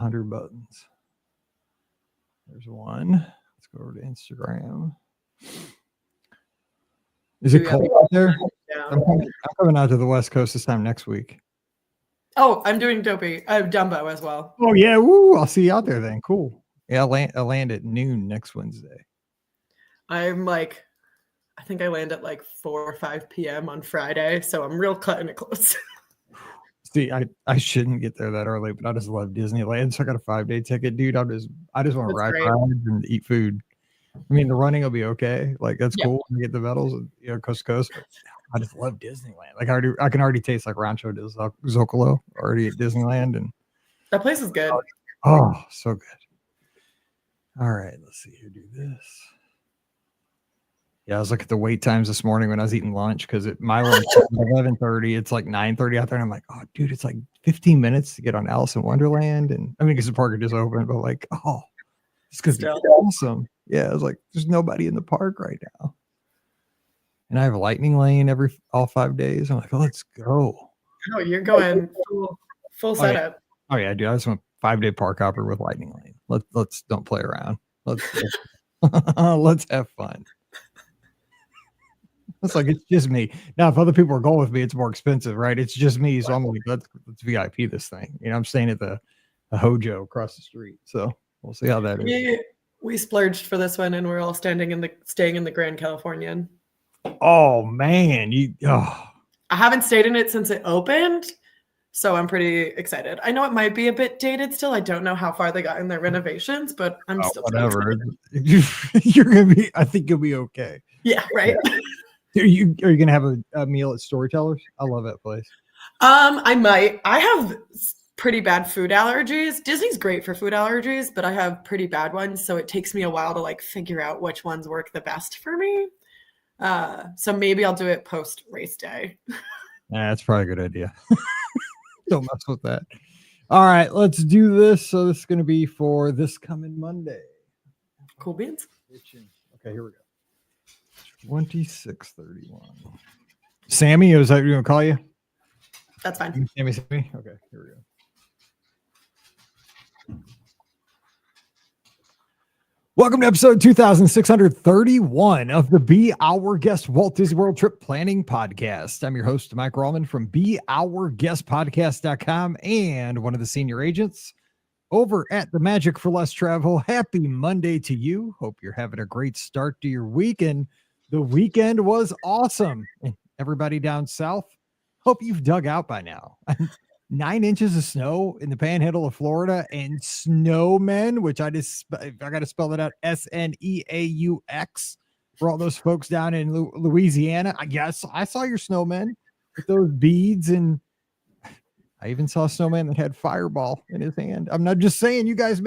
100 buttons. There's one. Let's go over to Instagram. Is it cold out there? Yeah. I'm coming out to the West Coast this time next week. Oh, I'm doing Dopey. Dumbo as well. Oh, yeah. Woo. I'll see you out there then. Cool. Yeah, I land at noon next Wednesday. I think I land at like 4 or 5 p.m. on Friday, so I'm real cutting it close. See, I shouldn't get there that early, but I just love Disneyland, so I got a 5-day ticket, dude. I just want to ride rides and eat food. I mean, the running will be okay. Like, that's cool. You get the medals, coast to coast. I just love Disneyland. Like, I can already taste like Rancho de Zocalo already at Disneyland, and that place is good. Oh, so good. All right, let's see here. Do this. Yeah, I was looking at the wait times this morning when I was eating lunch because my lunch is 11:30. It's like 9:30 out there, and I'm like, oh, dude, it's like 15 minutes to get on Alice in Wonderland, and I mean, because the park had just opened, but like, oh, it's because it's awesome. Yeah, I was like, there's nobody in the park right now, and I have a lightning lane all 5 days. I'm like, oh, let's go. Oh, you're going full setup. Oh yeah, dude, I just went 5-day park hopper with lightning lane. Let's don't play around. Let's have fun. It's like, it's just me. Now, if other people are going with me, it's more expensive, right? It's just me. So I'm like, let's VIP this thing. I'm staying at the Hojo across the street. So we'll see how that is. We splurged for this one, and we're all staying in the Grand Californian. Oh, man. I haven't stayed in it since it opened, so I'm pretty excited. I know it might be a bit dated still. I don't know how far they got in their renovations, but I'm still whatever. You're going to be, I think you'll be okay. Yeah, right. Yeah. Are you gonna have a meal at Storytellers? I love that place. I might. I have pretty bad food allergies. Disney's great for food allergies, but I have pretty bad ones, so it takes me a while to like figure out which ones work the best for me. So maybe I'll do it post race day. Yeah, that's probably a good idea. Don't mess with that. All right, let's do this. So this is gonna be for this coming Monday. Cool beans. Okay, here we go. 2631. Sammy, is that you gonna call you? That's fine. Sammy. Okay, here we go. Welcome to episode 2631 of the Be Our Guest Walt Disney World Trip Planning Podcast. I'm your host, Mike Rallman from BeOurGuestPodcast.com and one of the senior agents over at the Magic for Less Travel. Happy Monday to you. Hope you're having a great start to your weekend. The weekend was awesome. And everybody down south, hope you've dug out by now. 9 inches of snow in the panhandle of Florida, and snowmen, which I got to spell that out, SNEAUX, for all those folks down in Louisiana. I guess I saw your snowmen with those beads, and I even saw a snowman that had Fireball in his hand. I'm not just saying you guys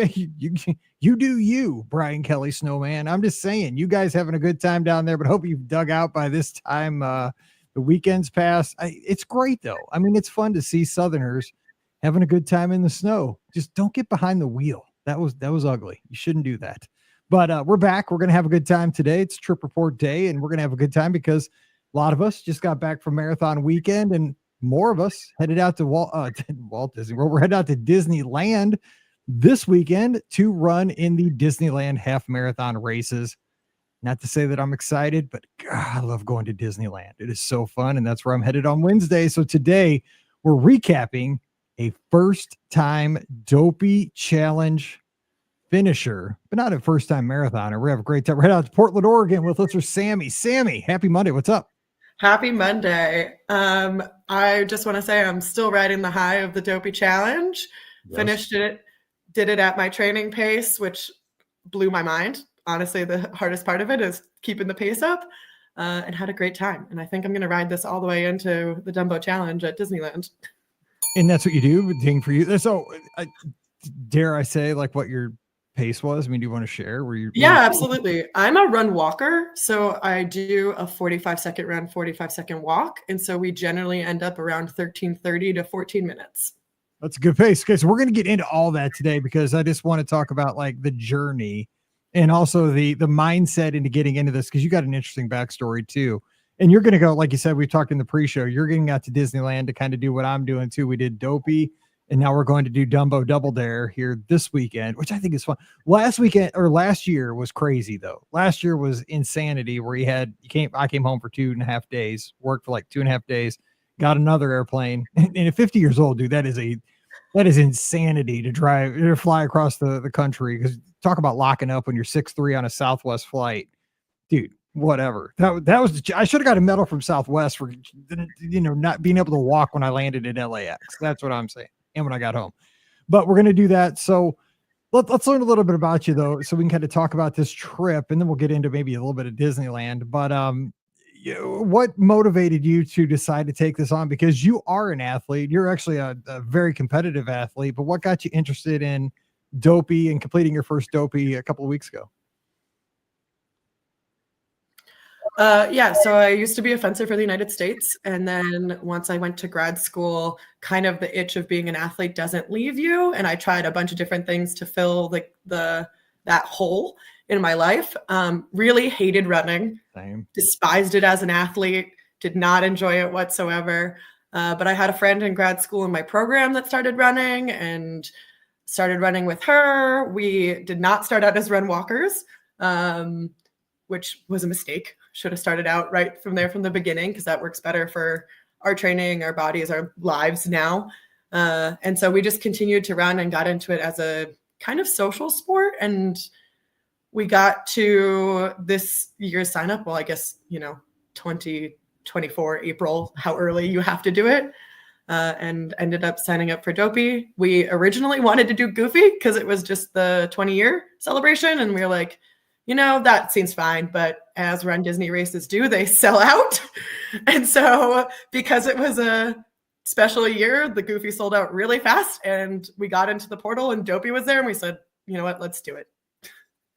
you do you, Brian Kelly snowman. I'm just saying you guys having a good time down there, but hope you've dug out by this time. The weekend's passed. It's great though. I mean, it's fun to see Southerners having a good time in the snow. Just don't get behind the wheel. That was ugly. You shouldn't do that. But we're back. We're going to have a good time today. It's Trip Report Day, and we're going to have a good time because a lot of us just got back from Marathon Weekend, and more of us headed out to Walt Disney World. We're headed out to Disneyland this weekend to run in the Disneyland half marathon races. Not to say that I'm excited, but God, I love going to Disneyland. It is so fun, and that's where I'm headed on Wednesday. So today we're recapping a first-time Dopey Challenge finisher, but not a first-time marathoner. We have a great time. We're headed out to Portland, Oregon with Listener Sammy. Sammy, happy Monday. What's up? Happy Monday. I just want to say I'm still riding the high of the Dopey Challenge. Yes. Finished it, did it at my training pace, which blew my mind. Honestly, the hardest part of it is keeping the pace up, and had a great time. And I think I'm going to ride this all the way into the Dumbo Challenge at Disneyland. And that's what you do? Ding for you. So dare I say like what your pace was? I mean, do you want to share? Yeah, absolutely. I'm a run walker. So I do a 45-second run, 45-second walk. And so we generally end up around 13:30 to 14 minutes. That's a good pace. Okay, so we're going to get into all that today because I just want to talk about like the journey and also the mindset into getting into this, because you got an interesting backstory too. And you're going to go, like you said, we talked in the pre-show, you're getting out to Disneyland to kind of do what I'm doing too. We did Dopey, And now we're going to do Dumbo Double Dare here this weekend, which I think is fun. Last year was crazy though. Last year was insanity where I came home for 2.5 days, worked for like 2.5 days, got another airplane. And at 50 years old, dude, that is insanity to fly across the country. Because talk about locking up when you're 6'3" on a Southwest flight, dude. Whatever. That was. I should have got a medal from Southwest for not being able to walk when I landed in LAX. That's what I'm saying. And when I got home, but we're gonna do that. So let's learn a little bit about you though, so we can kind of talk about this trip, and then we'll get into maybe a little bit of Disneyland. But what motivated you to decide to take this on? Because you are an athlete. You're actually a very competitive athlete. But what got you interested in Dopey and completing your first Dopey a couple of weeks ago? So I used to be a fencer for the United States. And then once I went to grad school, kind of the itch of being an athlete doesn't leave you. And I tried a bunch of different things to fill that hole in my life. Really hated running. Same. Despised it as an athlete, did not enjoy it whatsoever. But I had a friend in grad school in my program that started running and started running with her. We did not start out as run walkers, which was a mistake. Should have started out right from the beginning, because that works better for our training, our bodies, our lives now. And so we just continued to run and got into it as a kind of social sport. And we got to this year's sign up. Well, I guess, 2024 April, how early you have to do it. And ended up signing up for Dopey. We originally wanted to do Goofy because it was just the 20-year celebration. And we were like, that seems fine. But as Run Disney races do, they sell out. And so because it was a special year, the Goofy sold out really fast. And we got into the portal and Dopey was there. And we said, you know what, let's do it.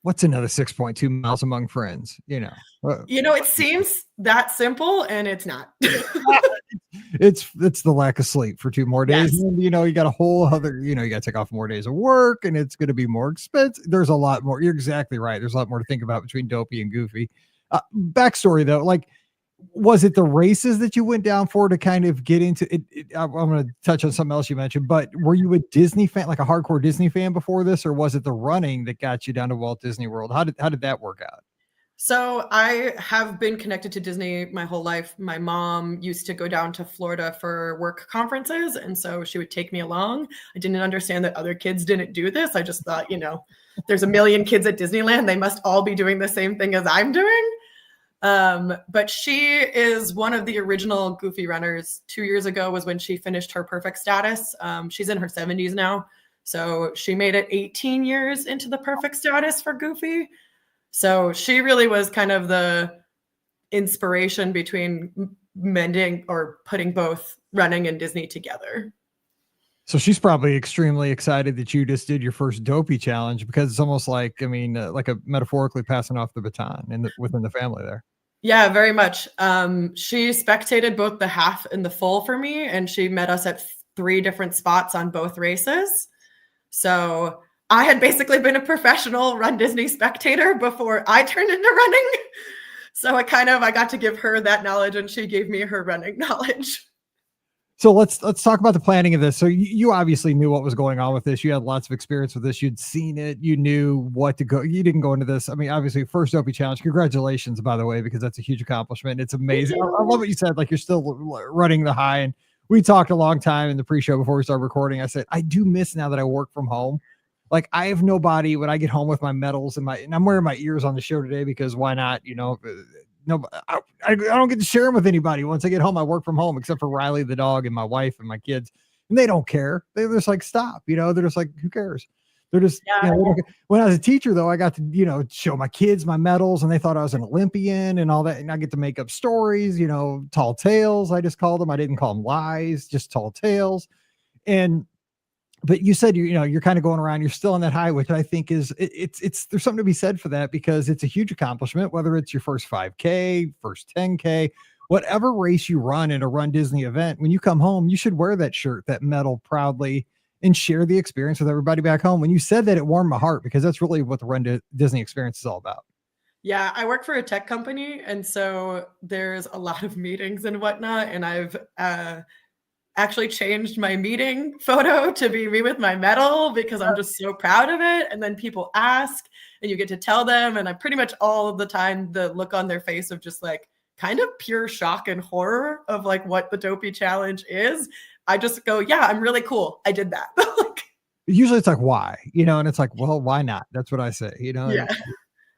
What's another 6.2 miles among friends? It seems that simple, and it's not. It's the lack of sleep for 2 more days. Yes. And, you got a whole other, you got to take off more days of work, and it's going to be more expensive. There's a lot more. You're exactly right. There's a lot more to think about between Dopey and Goofy. Backstory though, like, was it the races that you went down for to kind of get into it? I'm going to touch on something else you mentioned, but were you a Disney fan, like a hardcore Disney fan before this, or was it the running that got you down to Walt Disney World? How did that work out? So I have been connected to Disney my whole life. My mom used to go down to Florida for work conferences, and so she would take me along. I didn't understand that other kids didn't do this. I just thought, there's a million kids at Disneyland. They must all be doing the same thing as I'm doing. But she is one of the original Goofy runners. 2 years ago was when she finished her perfect status. She's in her 70s now. So she made it 18 years into the perfect status for Goofy. So she really was kind of the inspiration between mending or putting both running and Disney together. So she's probably extremely excited that you just did your first Dopey challenge, because it's almost like, like a metaphorically passing off the baton within the family there. Yeah, very much. She spectated both the half and the full for me, and she met us at 3 different spots on both races. So I had basically been a professional Run Disney spectator before I turned into running. So I got to give her that knowledge, and she gave me her running knowledge. So let's talk about the planning of this. So you obviously knew what was going on with this. You had lots of experience with this. You'd seen it. You knew what to go. You didn't go into this. Obviously, first Dopey challenge. Congratulations, by the way, because that's a huge accomplishment. It's amazing. I love what you said. Like, you're still running the high. And we talked a long time in the pre-show before we started recording. I said, I do miss, now that I work from home, like, I have nobody when I get home with my medals and I'm wearing my ears on the show today because why not? No, I don't get to share them with anybody. Once I get home, I work from home, except for Riley, the dog, and my wife and my kids, and they don't care. They're just like, stop, they're just like, who cares? They're just, when I was a teacher though, I got to, show my kids my medals, and they thought I was an Olympian and all that. And I get to make up stories, tall tales. I just called them. I didn't call them lies, just tall tales. But you said you're kind of going around, you're still on that high, which I think is it's there's something to be said for that, because it's a huge accomplishment, whether it's your first 5K, first 10K, whatever race you run in a Run Disney event. When you come home, you should wear that shirt, that medal, proudly, and share the experience with everybody back home. When you said that, it warmed my heart, because that's really what the Run Disney experience is all about. Yeah, I work for a tech company, and so there's a lot of meetings and whatnot, and I've actually changed my meeting photo to be me with my medal because I'm just so proud of it. And then people ask and you get to tell them. And I pretty much all of the time, the look on their face of just like kind of pure shock and horror of like what the Dopey challenge is. I just go, yeah, I'm really cool. I did that. Usually it's like, why? And it's like, well, why not? That's what I say, Yeah.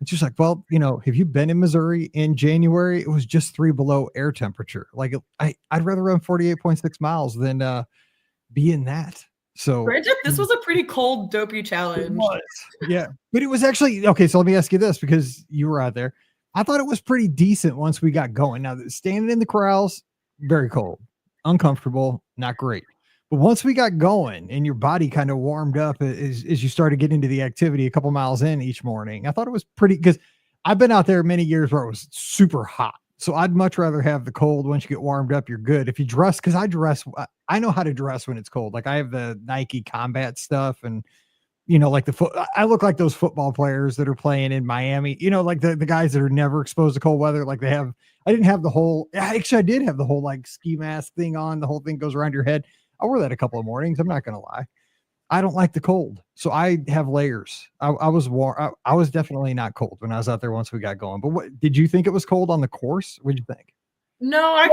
It's just like, well, have you been in Missouri in January? It was just 3 below air temperature. Like I'd rather run 48.6 miles than be in that. So granted, this was a pretty cold Dopey challenge. Yeah. But it was actually okay. So let me ask you this, because you were out there. I thought it was pretty decent once we got going. Now standing in the corrals, very cold, uncomfortable, not great. But once we got going and your body kind of warmed up as you started getting into the activity a couple miles in each morning, I thought it was pretty, because I've been out there many years where it was super hot. So I'd much rather have the cold. Once you get warmed up, you're good. If you dress, because I know how to dress when it's cold. Like I have the Nike combat stuff and, like I look like those football players that are playing in Miami, like the guys that are never exposed to cold weather. Like I didn't have the whole, actually I did have the whole like ski mask thing on. The whole thing goes around your head. I wore that a couple of mornings. I'm not going to lie. I don't like the cold. So I have layers. I was warm. I was definitely not cold when I was out there once we got going. But what did you think it was cold on the course? What'd you think? No,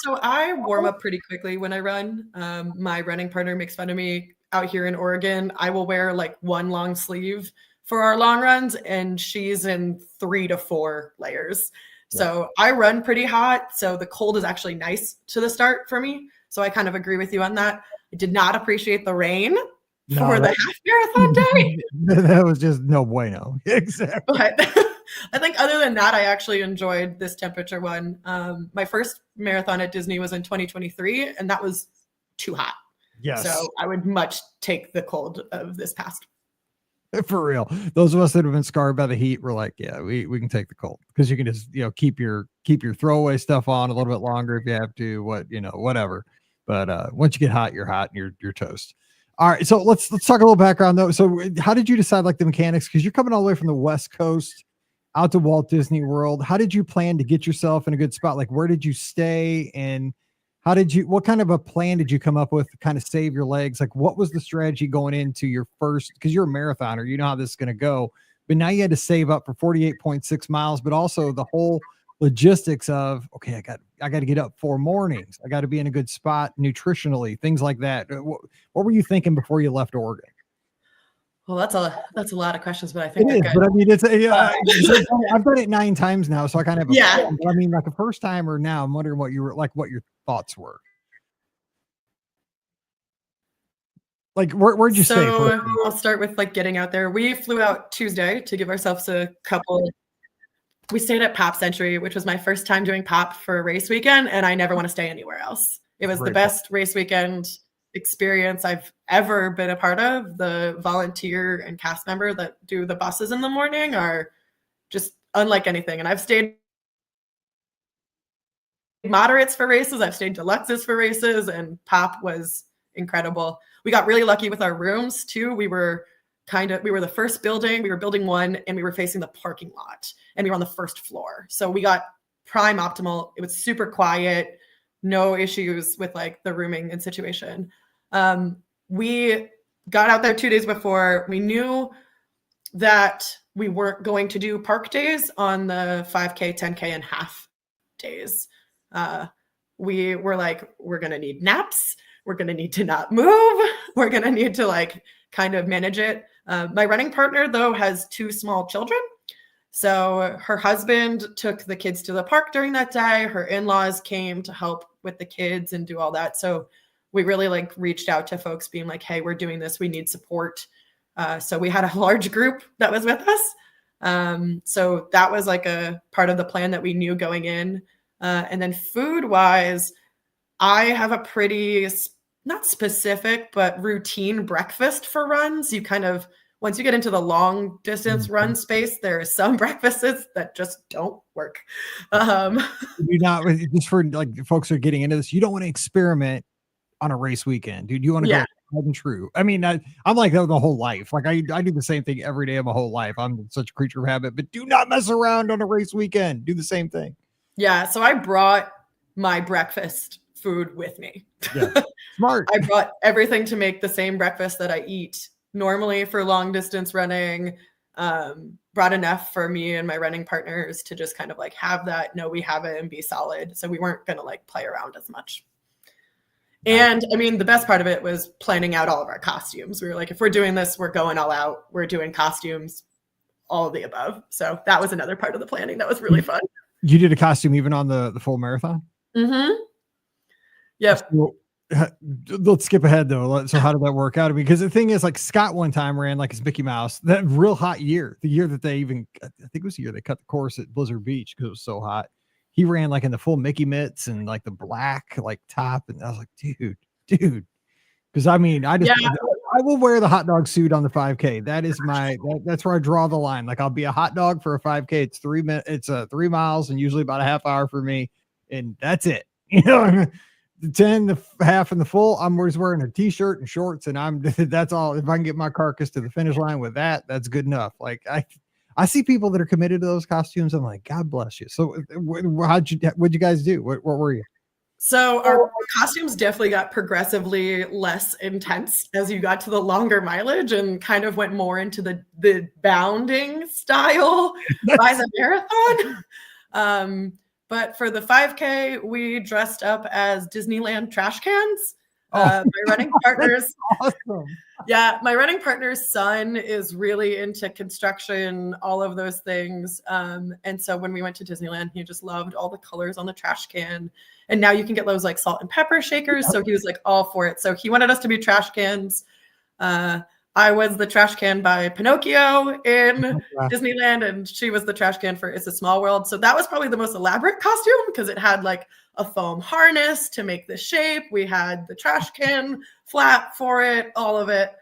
so I warm up pretty quickly when I run. My running partner makes fun of me out here in Oregon. I will wear like one long sleeve for our long runs and she's in 3 to 4 layers. Yeah. So I run pretty hot. So the cold is actually nice to the start for me. So I kind of agree with you on that. I did not appreciate the rain for the half marathon day. That was just no bueno. Exactly. But I think other than that, I actually enjoyed this temperature one. My first marathon at Disney was in 2023, and that was too hot. Yes. So I would much take the cold of this past. For real. Those of us that have been scarred by the heat were like, yeah, we can take the cold, because you can just, keep your throwaway stuff on a little bit longer if you have to, whatever. But once you get hot, you're hot and you're toast. All right. So let's talk a little background though. So how did you decide like the mechanics? Because you're coming all the way from the West Coast out to Walt Disney World. How did you plan to get yourself in a good spot? Like where did you stay, and what kind of a plan did you come up with to kind of save your legs? Like what was the strategy going into your first, because you're a marathoner, you know how this is going to go, but now you had to save up for 48.6 miles, but also the whole logistics of, okay, I got to get up 4 mornings. I got to be in a good spot nutritionally, things like that. What were you thinking before you left Oregon? Well, that's a lot of questions, but I think it is. But I mean, I've done it 9 times now, so I kind of have a plan. But I mean, like a first timer now, I'm wondering what your thoughts were. Like, where'd you stay? So I'll start with like getting out there. We flew out Tuesday to give ourselves a couple. We stayed at Pop Century, which was my first time doing Pop for a race weekend, and I never want to stay anywhere else. It was the best race weekend experience I've ever been a part of. The volunteer and cast member that do the buses in the morning are just unlike anything. And I've stayed moderates for races. I've stayed deluxes for races, and Pop was incredible. We got really lucky with our rooms too. We were the first building. We were building 1 and we were facing the parking lot and we were on the first floor. So we got prime optimal. It was super quiet, no issues with like the rooming and situation. We got out there 2 days before. We knew that we weren't going to do park days on the 5K, 10K, and half days. We were like, we're going to need naps. We're going to need to not move. We're going to need to like kind of manage it. My running partner though has 2 small children. So her husband took the kids to the park during that day. Her in-laws came to help with the kids and do all that. So we really like reached out to folks being like, hey, we're doing this. We need support. So we had a large group that was with us. So that was like a part of the plan that we knew going in. And then food wise, I have a pretty, not specific, but routine breakfast for runs. You kind of, once you get into the long distance run space, there are some breakfasts that just don't work. You're not, just for like folks who are getting into this, you don't want to experiment on a race weekend, dude. You want to go tried and true. I mean, I'm like that the whole life. Like I do the same thing every day of my whole life. I'm such a creature of habit, but do not mess around on a race weekend. Do the same thing. Yeah. So I brought my breakfast food with me. Yeah. Smart. I brought everything to make the same breakfast that I eat normally for long distance running. Brought enough for me and my running partners to just kind of like have that, know we have it and be solid. So we weren't going to like play around as much. And I mean, the best part of it was planning out all of our costumes. We were like, if we're doing this, we're going all out. We're doing costumes, all of the above. So that was another part of the planning that was really fun. You did a costume even on the full marathon? Mm-hmm. Yep. So, let's skip ahead though. So how did that work out? Because the thing is, like, Scott one time ran like his Mickey Mouse, that real hot year, the year that they even, I think it was the year they cut the course at Blizzard Beach because it was so hot. He ran like in the full Mickey mitts and like the black like top, and I was like, dude. Because I mean, I will wear the hot dog suit on the 5K. That is that's where I draw the line. Like, I'll be a hot dog for a 5K. It's 3 minutes. It's 3 miles and usually about a half hour for me, and that's it. You know, the 10, the half, and the full. I'm always wearing a t-shirt and shorts, and that's all. If I can get my carcass to the finish line with that, that's good enough. Like, I see people that are committed to those costumes. I'm like, God bless you. So what'd you guys do? What were you? So our costumes definitely got progressively less intense as you got to the longer mileage and kind of went more into the bounding style by the marathon. But for the 5K, we dressed up as Disneyland trash cans. My running partners, awesome. Yeah, my running partner's son is really into construction, all of those things. And so when we went to Disneyland, he just loved all the colors on the trash can. And now you can get those like salt and pepper shakers. So he was like all for it. So he wanted us to be trash cans. I was the trash can by Pinocchio in Disneyland, and she was the trash can for It's a Small World. So that was probably the most elaborate costume because it had like a foam harness to make the shape. We had the trash can flap for it, all of it.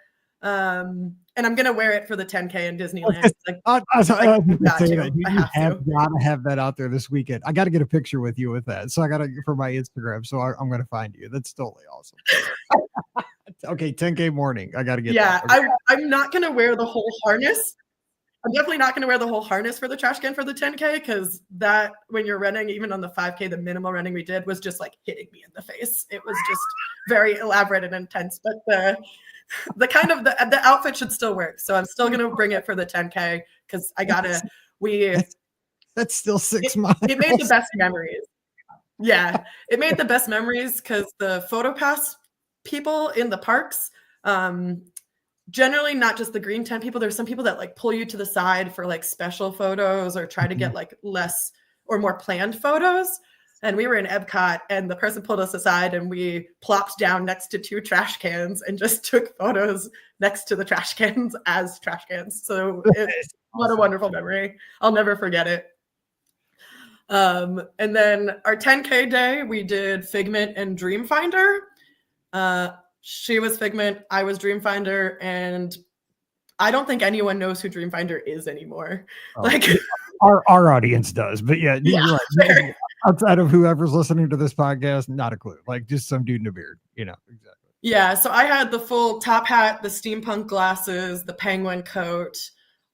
And I'm going to wear it for the 10K in Disneyland. You have got to have that out there this weekend. I got to get a picture with you with that. So I got to for my Instagram. So I'm going to find you. That's totally awesome. Okay, 10K morning. I got to get that. Okay. I'm not going to wear the whole harness. I'm definitely not going to wear the whole harness for the trash can for the 10K because that, when you're running, even on the 5K, the minimal running we did was just like hitting me in the face. It was just very elaborate and intense, but the kind of the outfit should still work. So I'm still going to bring it for the 10K because that's still 6 miles. It made the best memories. Yeah, it made the best memories because the PhotoPass people in the parks, generally not just the green tent people, there's some people that like pull you to the side for like special photos or try to get like less or more planned photos. And we were in Epcot and the person pulled us aside and we plopped down next to 2 trash cans and just took photos next to the trash cans as trash cans. So what a wonderful memory. I'll never forget it. And then our 10K day, we did Figment and Dreamfinder. She was Figment, I was Dreamfinder, and I don't think anyone knows who Dreamfinder is anymore. Like our audience does, but yeah, you're right. Outside of whoever's listening to this podcast, not a clue. Like just some dude in a beard, you know. Exactly. Yeah, so I had the full top hat, the steampunk glasses, the penguin coat,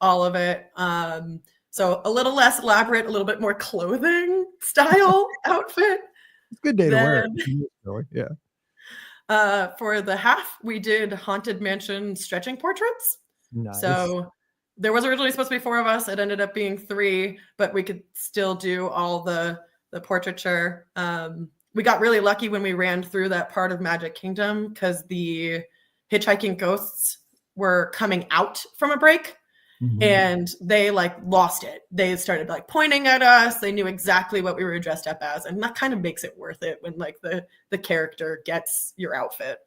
all of it. So a little less elaborate, a little bit more clothing style outfit. It's a good day to wear it. Really. Yeah. For the half, we did Haunted Mansion stretching portraits. Nice. So there was originally supposed to be 4 of us. It ended up being 3, but we could still do all the portraiture. We got really lucky when we ran through that part of Magic Kingdom because the hitchhiking ghosts were coming out from a break. Mm-hmm. And they like lost it. They started like pointing at us. They knew exactly what we were dressed up as. And that kind of makes it worth it when like the character gets your outfit.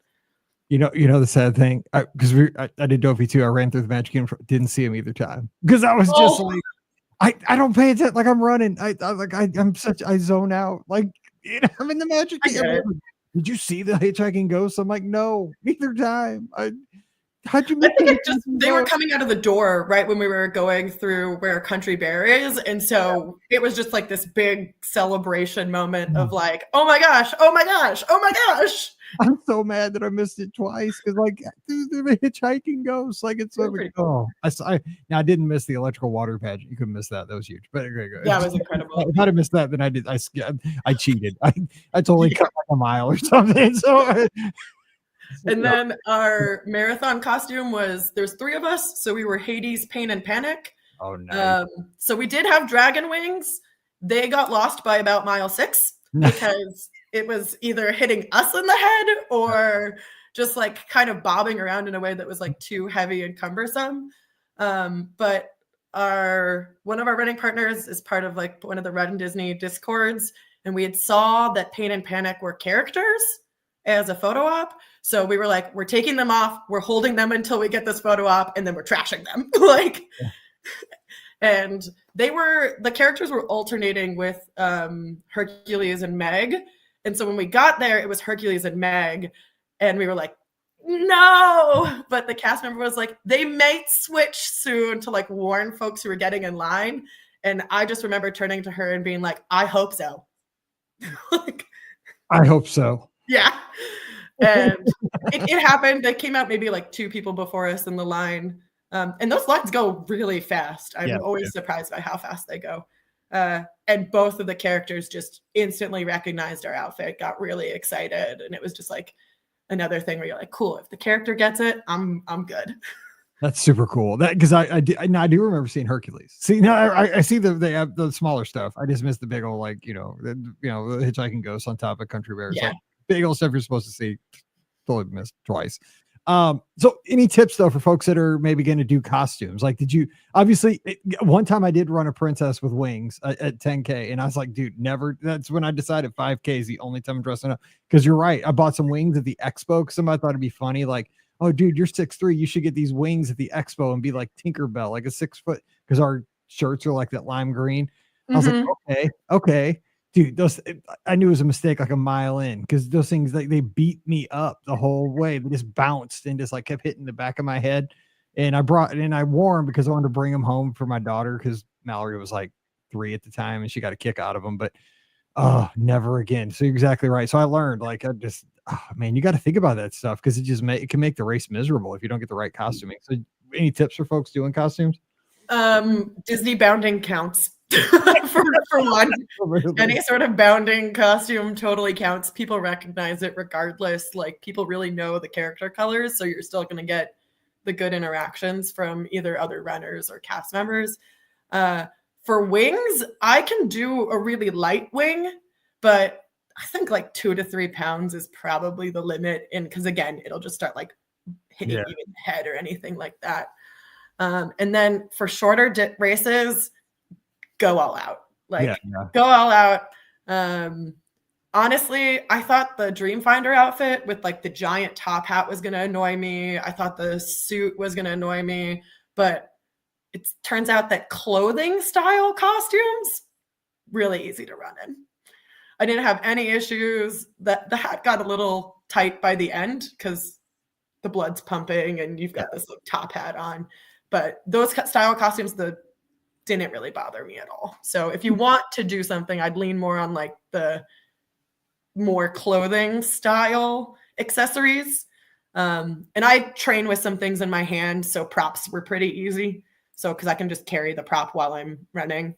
You know the sad thing, because I did Dopey too. I ran through the Magic Kingdom, didn't see him either time because I was just like, I don't pay attention. Like I'm running. I zone out. Like I'm in the Magic Kingdom. Did you see the hitchhiking ghost? I'm like, no, neither time. How'd you I miss think that? it just they were coming out of the door right when we were going through where Country Bear is, and so it was just like this big celebration moment of like, oh my gosh, oh my gosh, oh my gosh. I'm so mad that I missed it twice because, like, the hitchhiking ghost, like, it's so Pretty oh, now I didn't miss the electrical water pageant. You couldn't miss that. That was huge. But okay, That was incredible. if I'd have missed that, then I cheated. I totally cut like a mile or something. So, and then our marathon costume was there's 3 of us, so we were Hades, Pain, and Panic. oh nice. So we did have dragon wings. They got lost by about mile 6 because it was either hitting us in the head or just like kind of bobbing around in a way that was like too heavy and cumbersome. But one of our running partners is part of like one of the Run Disney Discords, and we had saw that Pain and Panic were characters as a photo op. So we were like, we're taking them off, we're holding them until we get this photo op, and then we're trashing them. like And the characters were alternating with Hercules and Meg. And so when we got there, it was Hercules and Meg. And we were like, no. But the cast member was like, they might switch soon to like warn folks who were getting in line. And I just remember turning to her and being like, I hope so. like, I hope so. Yeah. And it happened. They came out maybe like 2 people before us in the line. And those lines go really fast. I'm always surprised by how fast they go. And both of the characters just instantly recognized our outfit, got really excited. And it was just like another thing where you're like, cool, if the character gets it, I'm good. That's super cool. That because I do remember seeing Hercules. See, now I see they have the smaller stuff. I just missed the big old, like, the hitchhiking ghost on top of Country Bear. Yeah. Like big old stuff you're supposed to see. Totally missed twice. So any tips though for folks that are maybe going to do costumes? Like, one time I did run a princess with wings at 10K, and I was like, dude, never. That's when I decided 5K is the only time I'm dressing up. Because you're right, I bought some wings at the expo because somebody thought it'd be funny, like, oh, dude, you're 6'3", you should get these wings at the expo and be like Tinkerbell, like a 6 foot, because our shirts are like that lime green. I was like, okay. Dude, I knew it was a mistake like a mile in, because those things, they beat me up the whole way. They just bounced and just like kept hitting the back of my head. And I wore them because I wanted to bring them home for my daughter, because Mallory was like 3 at the time and she got a kick out of them. But never again. So you're exactly right. So I learned, like, man, you got to think about that stuff, because it can make the race miserable if you don't get the right costuming. So any tips for folks doing costumes? Disney bounding counts. for one. Any sort of bounding costume totally counts. People recognize it regardless. Like, people really know the character colors, so you're still going to get the good interactions from either other runners or cast members. For wings, I can do a really light wing, but I think like 2 to 3 pounds is probably the limit. And because again, it'll just start like hitting you in the head or anything like that. And then for shorter races, go all out. Go all out. Honestly, I thought the Dreamfinder outfit with like the giant top hat was going to annoy me. I thought the suit was going to annoy me, but it turns out that clothing style costumes, really easy to run in. I didn't have any issues. The hat got a little tight by the end because the blood's pumping and you've got this like, top hat on. But those style costumes, didn't really bother me at all. So if you want to do something, I'd lean more on like the more clothing style accessories. And I train with some things in my hand, so props were pretty easy. So because I can just carry the prop while I'm running.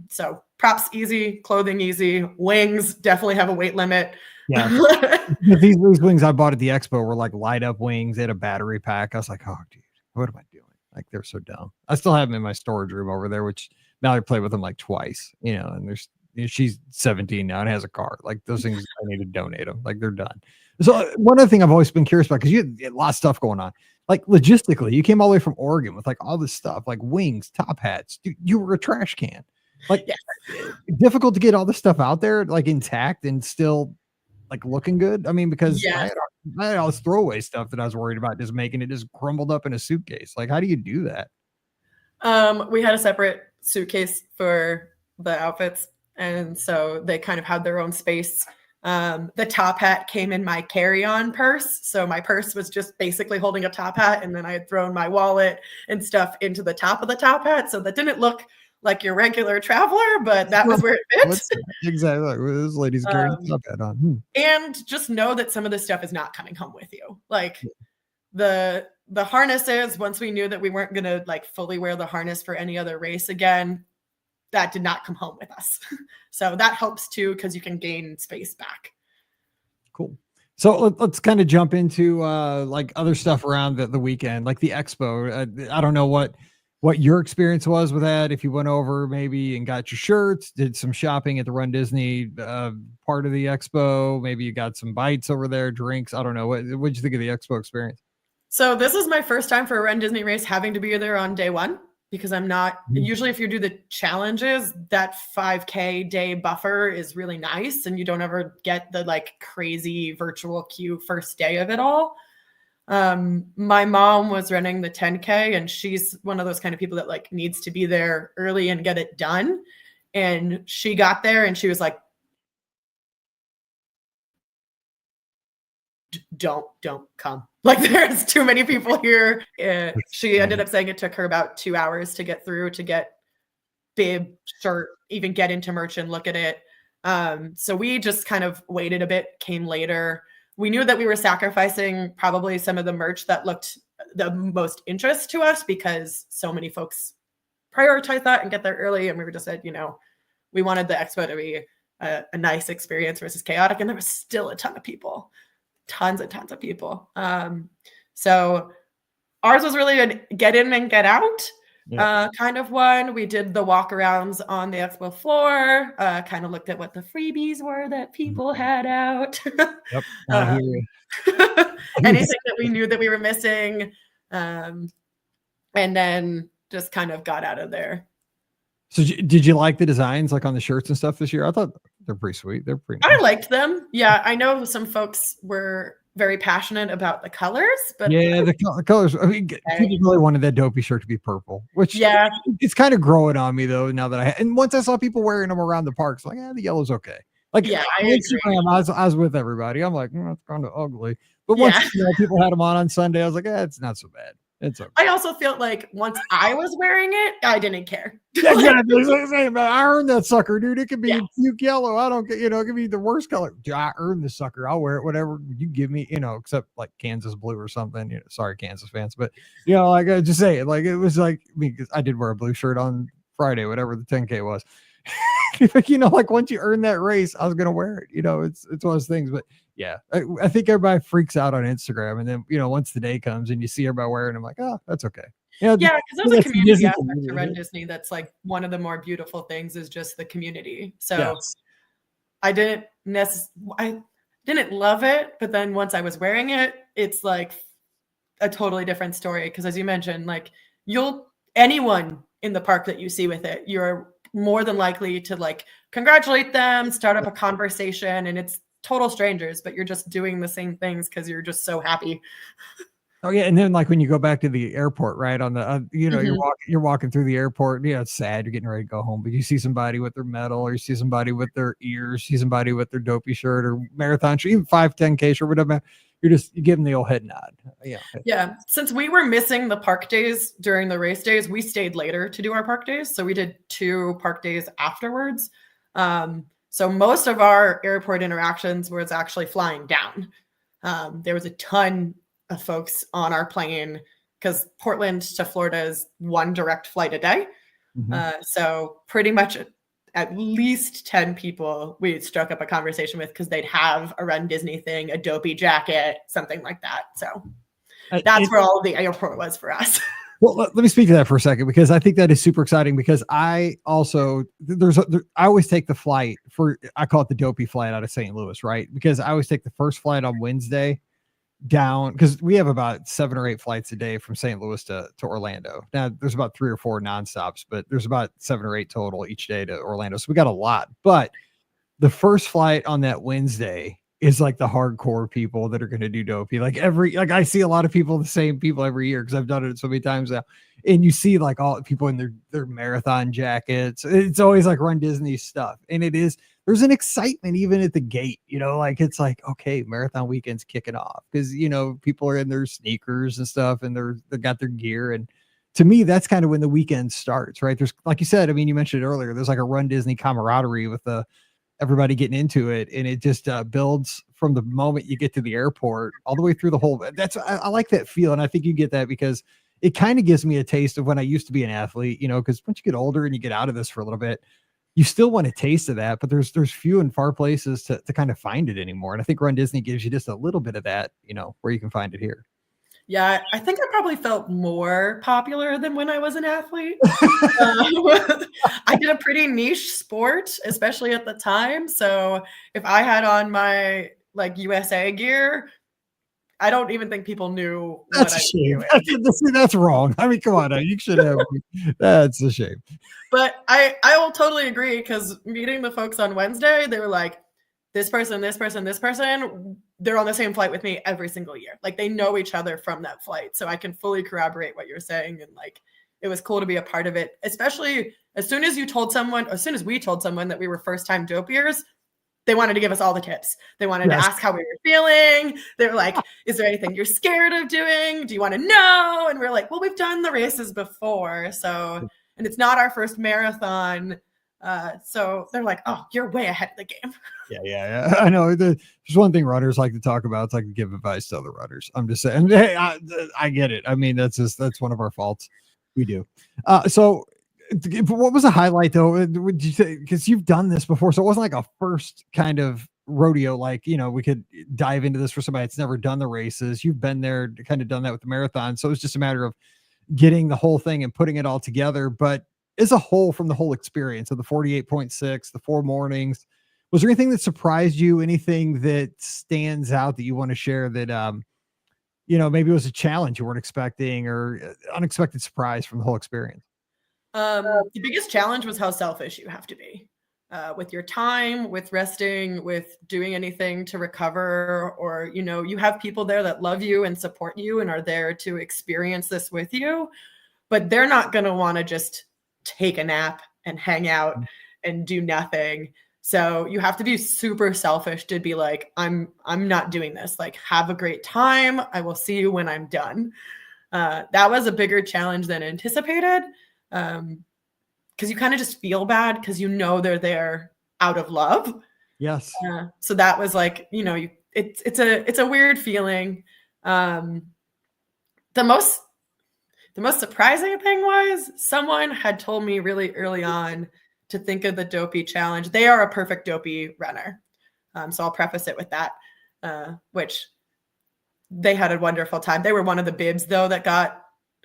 So props easy, clothing easy, wings definitely have a weight limit. Yeah. These wings I bought at the expo were like light up wings. They had a battery pack. I was like, oh, dude, what am I doing? Like, they're so dumb. I still have them in my storage room over there, which Mallory played with them like twice, and she's 17 now and has a car. Like, those things, I need to donate them. Like, they're done. So one other thing I've always been curious about, because you had a lot of stuff going on, like logistically, you came all the way from Oregon with like all this stuff, like wings, top hats. Dude, you were a trash can. Like, difficult to get all this stuff out there, like intact and still like looking good. I mean, because I had all this throwaway stuff that I was worried about just making it just crumbled up in a suitcase. Like, how do you do that? We had a separate suitcase for the outfits, and so they kind of had their own space. The top hat came in my carry-on purse. So my purse was just basically holding a top hat. And then I had thrown my wallet and stuff into the top of the top hat. So that didn't look like your regular traveler, but that was where it fit. Exactly. Like, this lady's carrying a top hat on. And just know that some of this stuff is not coming home with you. Like the harnesses, once we knew that we weren't going to like fully wear the harness for any other race again, that did not come home with us. So that helps too, because you can gain space back. Cool. So let's kind of jump into like other stuff around the weekend, like the expo. I don't know what your experience was with that. If you went over maybe and got your shirts, did some shopping at the Run Disney part of the expo. Maybe you got some bites over there, drinks. I don't know. What'd you think of the expo experience? So this is my first time for a Run Disney race having to be there on day one, because I'm not usually, if you do the challenges, that 5K day buffer is really nice. And you don't ever get the like crazy virtual queue first day of it all. My mom was running the 10K, and she's one of those kind of people that like needs to be there early and get it done. And she got there and she was like, don't come. Like, there's too many people here. She ended up saying it took her about 2 hours to get through, to get bib, shirt, even get into merch and look at it. So we just kind of waited a bit, came later. We knew that we were sacrificing probably some of the merch that looked the most interest to us, because so many folks prioritize that and get there early. And we were just said, we wanted the expo to be a nice experience versus chaotic. And there was still a ton of people. Tons and tons of people. So ours was really a get in and get out kind of one. We did the walkarounds on the expo floor, kind of looked at what the freebies were that people had out. Yep. Anything that we knew that we were missing. And then just kind of got out of there. So did you like the designs like on the shirts and stuff this year? I thought they're pretty sweet. They're pretty nice. I liked them. Yeah, I know some folks were very passionate about the colors, but yeah, the colors. I mean, people really wanted that Dopey shirt to be purple, which it's kind of growing on me though. Now that and once I saw people wearing them around the parks, like, the yellow's okay. Like, yeah, on Instagram, I was with everybody. I'm like, it's kind of ugly. But once people had them on Sunday, I was like, it's not so bad. It's okay. I also felt like once I was wearing it, I didn't care. Yeah, I earned that sucker, dude. It could be puke yellow. I don't get, it could be the worst color. Dude, I earned the sucker. I'll wear it, whatever you give me, except like Kansas blue or something. Sorry, Kansas fans, but like I just say it, like it was like because I did wear a blue shirt on Friday, whatever the 10K was. Like once you earn that race, I was gonna wear it. It's one of those things, but. Yeah, I think everybody freaks out on Instagram, and then once the day comes and you see everybody wearing them, like, oh, that's okay. Yeah, because there's a community aspect to Run Disney that's like one of the more beautiful things is just the community. So I didn't love it, but then once I was wearing it, it's like a totally different story. Because as you mentioned, like anyone in the park that you see with it, you're more than likely to like congratulate them, start up a conversation, and it's total strangers, but you're just doing the same things because you're just so happy. Oh yeah, and then like when you go back to the airport, right on the you're walking through the airport. Yeah, it's sad. You're getting ready to go home, but you see somebody with their medal, or you see somebody with their ears, see somebody with their Dopey shirt or marathon shirt, even 5-10K shirt, whatever. You give them the old head nod. Yeah. Since we were missing the park days during the race days, we stayed later to do our park days. So we did 2 park days afterwards. So most of our airport interactions was actually flying down. There was a ton of folks on our plane because Portland to Florida is 1 direct flight a day. So pretty much at least 10 people we struck up a conversation with because they'd have a Run Disney thing, a Dopey jacket, something like that. So that's where all of the airport was for us. Well, let me speak to that for a second, because I think that is super exciting, because I also, I always take the flight I call it the Dopey flight out of St. Louis, right? Because I always take the first flight on Wednesday down, because we have about 7 or 8 flights a day from St. Louis to Orlando. Now there's about 3 or 4 nonstops, but there's about 7 or 8 total each day to Orlando. So we got a lot, but the first flight on that Wednesday is like the hardcore people that are going to do Dopey. Like I see a lot of people, the same people every year, because I've done it so many times now. And you see like all people in their marathon jackets. It's always like Run Disney stuff. And there's an excitement even at the gate, like it's like, okay, marathon weekend's kicking off because, people are in their sneakers and stuff and they got their gear. And to me, that's kind of when the weekend starts, right? There's, like you said, I mean, you mentioned it earlier, there's like a Run Disney camaraderie with everybody getting into it. And it just builds from the moment you get to the airport all the way through the whole, I like that feel. And I think you get that because it kind of gives me a taste of when I used to be an athlete, because once you get older and you get out of this for a little bit, you still want a taste of that, but there's few and far places to kind of find it anymore. And I think Run Disney gives you just a little bit of that, where you can find it here. Yeah, I think I probably felt more popular than when I was an athlete. I did a pretty niche sport, especially at the time. So if I had on my like USA gear, I don't even think people knew that's what a shame. That's wrong. I mean, come on, you should have. That's a shame. But I will totally agree because meeting the folks on Wednesday, they were like, this person, they're on the same flight with me every single year. Like they know each other from that flight. So I can fully corroborate what you're saying. And like, it was cool to be a part of it, especially as soon as we told someone that we were first-time dopiers, they wanted to give us all the tips. They wanted to ask how we were feeling. They were like, is there anything you're scared of doing? Do you want to know? And we're like, well, we've done the races before. So, and it's not our first marathon. So they're like, oh, you're way ahead of the game. Yeah. I know. There's one thing runners like to talk about. It's like to give advice to other runners. I'm just saying, hey, I get it. I mean, that's one of our faults. We do. So what was a highlight though? Would you say, because you've done this before, so it wasn't like a first kind of rodeo, like, we could dive into this for somebody that's never done the races. You've been there, kind of done that with the marathon. So it's just a matter of getting the whole thing and putting it all together. But as a whole, from the whole experience of the 48.6, the 4 mornings, was there anything that surprised you? Anything that stands out that you want to share that, maybe it was a challenge you weren't expecting or unexpected surprise from the whole experience? The biggest challenge was how selfish you have to be with your time, with resting, with doing anything to recover, or, you have people there that love you and support you and are there to experience this with you, but they're not going to want to just take a nap and hang out and do nothing. So you have to be super selfish to be like, I'm not doing this. Like, have a great time. I will see you when I'm done. That was a bigger challenge than anticipated. Because you kind of just feel bad because they're there out of love. Yes. So that was like, it's a weird feeling. The most surprising thing was someone had told me really early on to think of the Dopey challenge. They are a perfect Dopey runner. So I'll preface it with that, which they had a wonderful time. They were one of the bibs though that got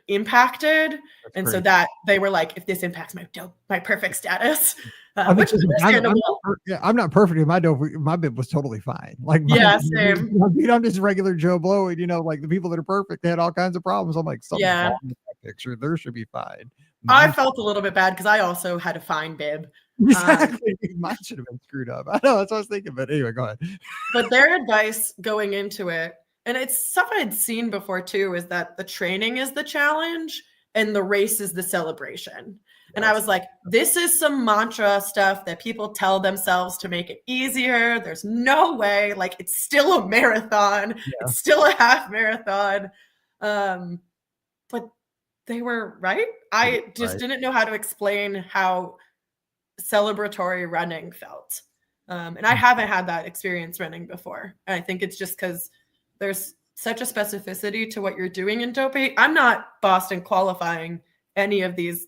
impacted. So that they were like, if this impacts my perfect status, which is understandable. I'm not perfect. My bib was totally fine. Like, same. I'm just regular Joe Blow, and like the people that are perfect, they had all kinds of problems. I'm like, something's wrong with that picture. There should be fine. I felt a little bit bad because I also had a fine bib. Exactly. Mine should have been screwed up. I know, that's what I was thinking, but anyway, go ahead. But their advice going into it, and it's stuff I'd seen before too, is that the training is the challenge and the race is the celebration. And I was like, this is some mantra stuff that people tell themselves to make it easier. There's no way. Like, it's still a marathon. Yeah. It's still a half marathon. But they were right. I just didn't know how to explain how celebratory running felt. And I haven't had that experience running before. And I think it's just because there's such a specificity to what you're doing in Dopey. I'm not Boston qualifying any of these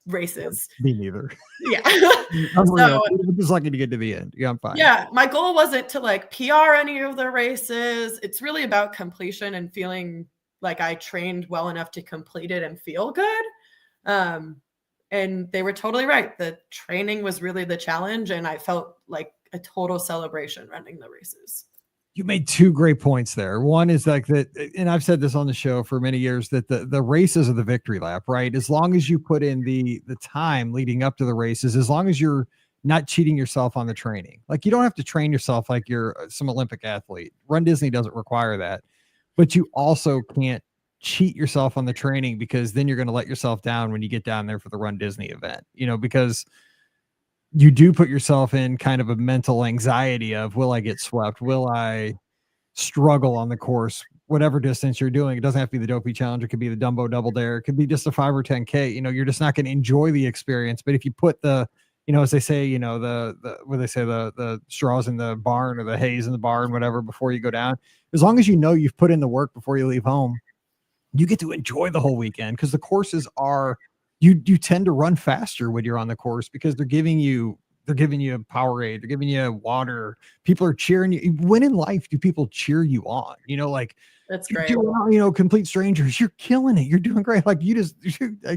races. Me neither. Yeah. I'm just lucky to get to the end. Yeah, I'm fine. Yeah. My goal wasn't to like PR any of the races. It's really about completion and feeling like I trained well enough to complete it and feel good. And they were totally right. The training was really the challenge. And I felt like a total celebration running the races. You made 2 great points there. One is like that, and I've said this on the show for many years, that the races are the victory lap, right? As long as you put in the time leading up to the races, as long as you're not cheating yourself on the training. Like, you don't have to train yourself like you're some Olympic athlete. Run Disney doesn't require that, but you also can't cheat yourself on the training, because then you're going to let yourself down when you get down there for the Run Disney event, because you do put yourself in kind of a mental anxiety of, will I get swept? Will I struggle on the course? Whatever distance you're doing, it doesn't have to be the Dopey Challenge. It could be the Dumbo Double Dare. It could be just a 5 or 10K. You're just not going to enjoy the experience. But if you put the, as they say, the straws in the barn, or the haze in the barn, whatever, before you go down, as long as you've put in the work before you leave home, you get to enjoy the whole weekend, because the courses are, you tend to run faster when you're on the course, because they're giving you a Powerade, they're giving you water. People are cheering you. When in life do people cheer you on? That's great. Complete strangers, you're killing it. You're doing great. Like, you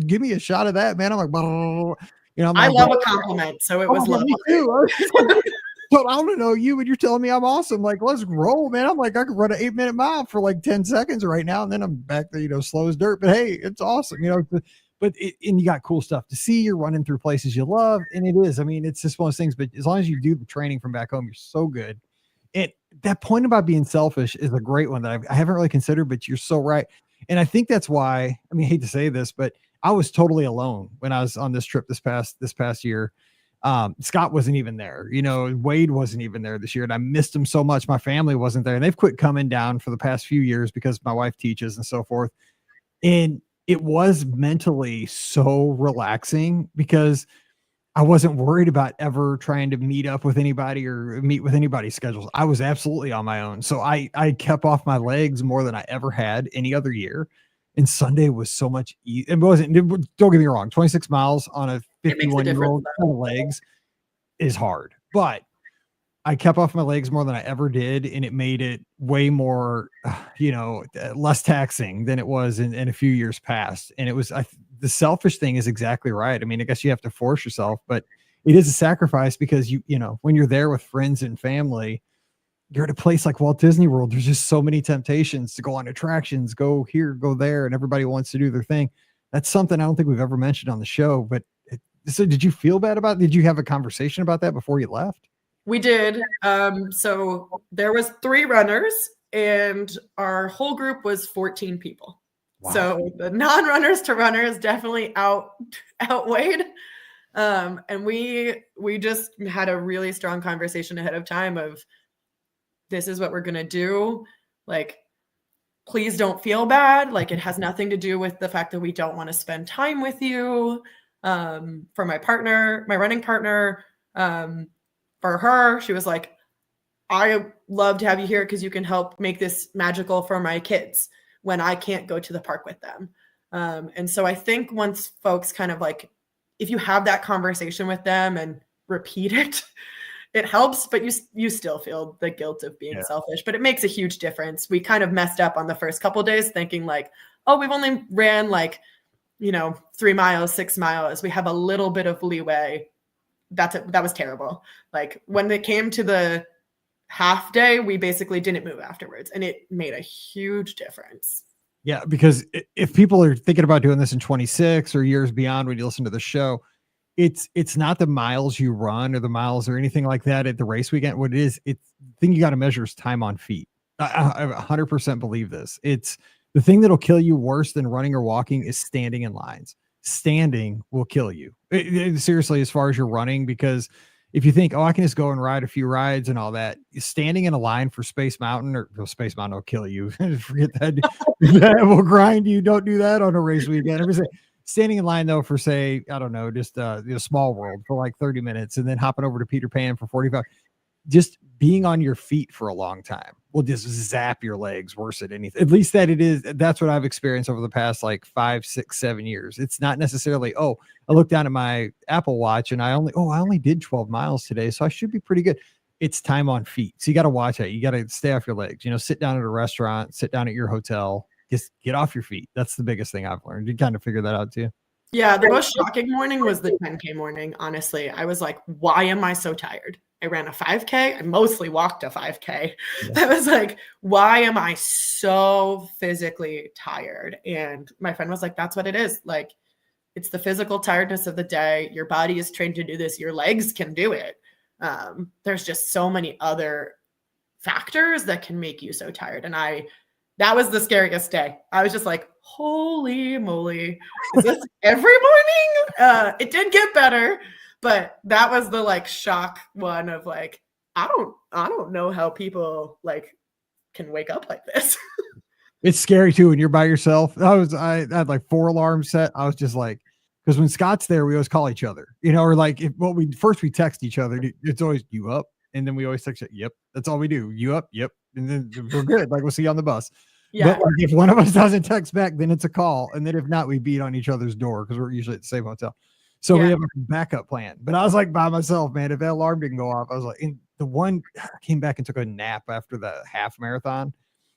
give me a shot of that, man. I'm like, I love a compliment, so it was lovely. Me too. So I don't know you, and you're telling me I'm awesome. Like, let's roll, man. I'm like, I could run an 8-minute mile for like 10 seconds right now, and then I'm back to slow as dirt. But hey, it's awesome, and you got cool stuff to see. You're running through places you love, and it is. I mean, it's just one of those things. But as long as you do the training from back home, you're so good. And that point about being selfish is a great one that I haven't really considered, but you're so right. And I think that's why, I hate to say this, but I was totally alone when I was on this trip this past year. Scott wasn't even there, Wade wasn't even there this year, and I missed him so much. My family wasn't there, and they've quit coming down for the past few years because my wife teaches and so forth. And it was mentally so relaxing, because I wasn't worried about ever trying to meet up with anybody or meet with anybody's schedules. I was absolutely on my own. So I kept off my legs more than I ever had any other year. And Sunday was so much easier. Don't get me wrong, 26 miles on a 51-year-old legs is hard, but I kept off my legs more than I ever did. And it made it way more, less taxing than it was in a few years past. And it was, the selfish thing is exactly right. I guess you have to force yourself, but it is a sacrifice, because when you're there with friends and family, you're at a place like Walt Disney World. There's just so many temptations to go on attractions, go here, go there, and everybody wants to do their thing. That's something I don't think we've ever mentioned on the show, but so did you feel bad about it? Did you have a conversation about that before you left? We did. So there was 3 runners, and our whole group was 14 people. Wow. So the non-runners to runners definitely outweighed. And we just had a really strong conversation ahead of time of, this is what we're going to do. Like, please don't feel bad. Like, it has nothing to do with the fact that we don't want to spend time with you. For my running partner, for her, she was like, I love to have you here because you can help make this magical for my kids when I can't go to the park with them. And so I think once folks kind of like, if you have that conversation with them and repeat it, it helps, but you still feel the guilt of being selfish, but it makes a huge difference. We kind of messed up on the first couple of days thinking like, oh, we've only ran 3 miles, 6 miles. We have a little bit of leeway. That was terrible. Like, when it came to the half day, we basically didn't move afterwards, and it made a huge difference. Yeah, because if people are thinking about doing this in 26 or years beyond when you listen to the show, it's not the miles you run or the miles or anything like that at the race weekend. What it is, it's the thing you got to measure is time on feet. I 100% believe this. It's the thing that'll kill you worse than running or walking is standing in lines. Standing will kill you. Seriously, as far as you're running, because if you think, oh, I can just go and ride a few rides and all that, standing in a line for Space Mountain Space Mountain will kill you. Forget that. That will grind you. Don't do that on a race weekend. Standing in line though for, say, I don't know, just Small World for like 30 minutes and then hopping over to Peter Pan for 45. Just being on your feet for a long time will just zap your legs worse than anything. At least that's what I've experienced over the past like 5, 6, 7 years. It's not necessarily, oh, I look down at my Apple Watch and I only did 12 miles today, so I should be pretty good. It's time on feet. So you got to watch that. You got to stay off your legs, sit down at a restaurant, sit down at your hotel, just get off your feet. That's the biggest thing I've learned. You kind of figure that out too. Yeah. The most shocking morning was the 10K morning. Honestly, I was like, why am I so tired? I ran a 5K. I mostly walked a 5K. Yeah. I was like, why am I so physically tired? And my friend was like, that's what it is. Like, it's the physical tiredness of the day. Your body is trained to do this. Your legs can do it. There's just so many other factors that can make you so tired. And that was the scariest day. I was just like, holy moly, is this every morning? It did get better, but that was the like shock one of like, I don't know how people like can wake up like this. It's scary too when you're by yourself. I had like 4 alarms set. I was just like, because when Scott's there, we always call each other, or like we text each other. It's always you up, and then we always text it. Yep, that's all we do. You up? Yep, and then we're good. Like we'll see you on the bus. Yeah. But like, if one of us doesn't text back, then it's a call, and then if not, we beat on each other's door because we're usually at the same hotel. So we have a backup plan. But I was like by myself, man. If that alarm didn't go off, I was like, I came back and took a nap after the half marathon,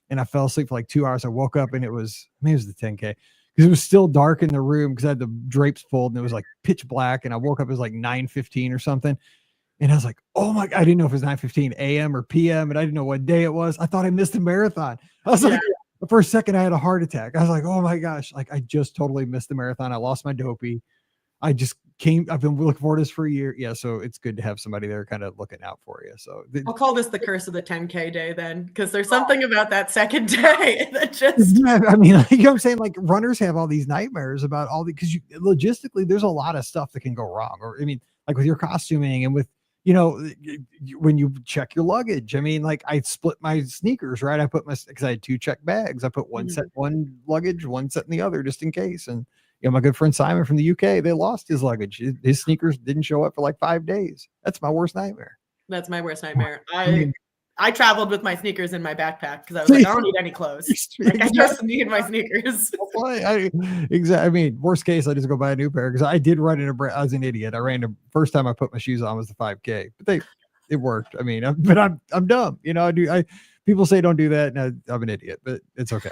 and I fell asleep for like 2 hours. I woke up and it was the 10K because it was still dark in the room because I had the drapes pulled and it was like pitch black. And I woke up, it was like 9:15 or something. And I was like, oh my God, I didn't know if it was 9:15 a.m. or p.m. And I didn't know what day it was. I thought I missed the marathon. I was like, for a second, I had a heart attack. I was like, oh my gosh, like I just totally missed the marathon. I lost my Dopey. I've been looking forward to this for a year. Yeah. So it's good to have somebody there kind of looking out for you. So I'll call this the curse of the 10K day then, because there's something about that second day that just, I mean, you know what I'm saying? Like runners have all these nightmares about because logistically, there's a lot of stuff that can go wrong. Or, I mean, like with your costuming and with, when you check your luggage, I mean, like I split my sneakers, right? Because I had 2 checked bags. I put one set, one luggage, one set in the other, just in case. And, my good friend Simon from the UK, they lost his luggage. His sneakers didn't show up for like 5 days. That's my worst nightmare. That's my worst nightmare. I traveled with my sneakers in my backpack because I was like, I don't need any clothes. Like, I just need my sneakers. Exactly. I mean, worst case, I just go buy a new pair because I did run I was an idiot. First time I put my shoes on was the 5K, but it worked. I mean, I'm dumb. People say don't do that. And I'm an idiot, but it's okay.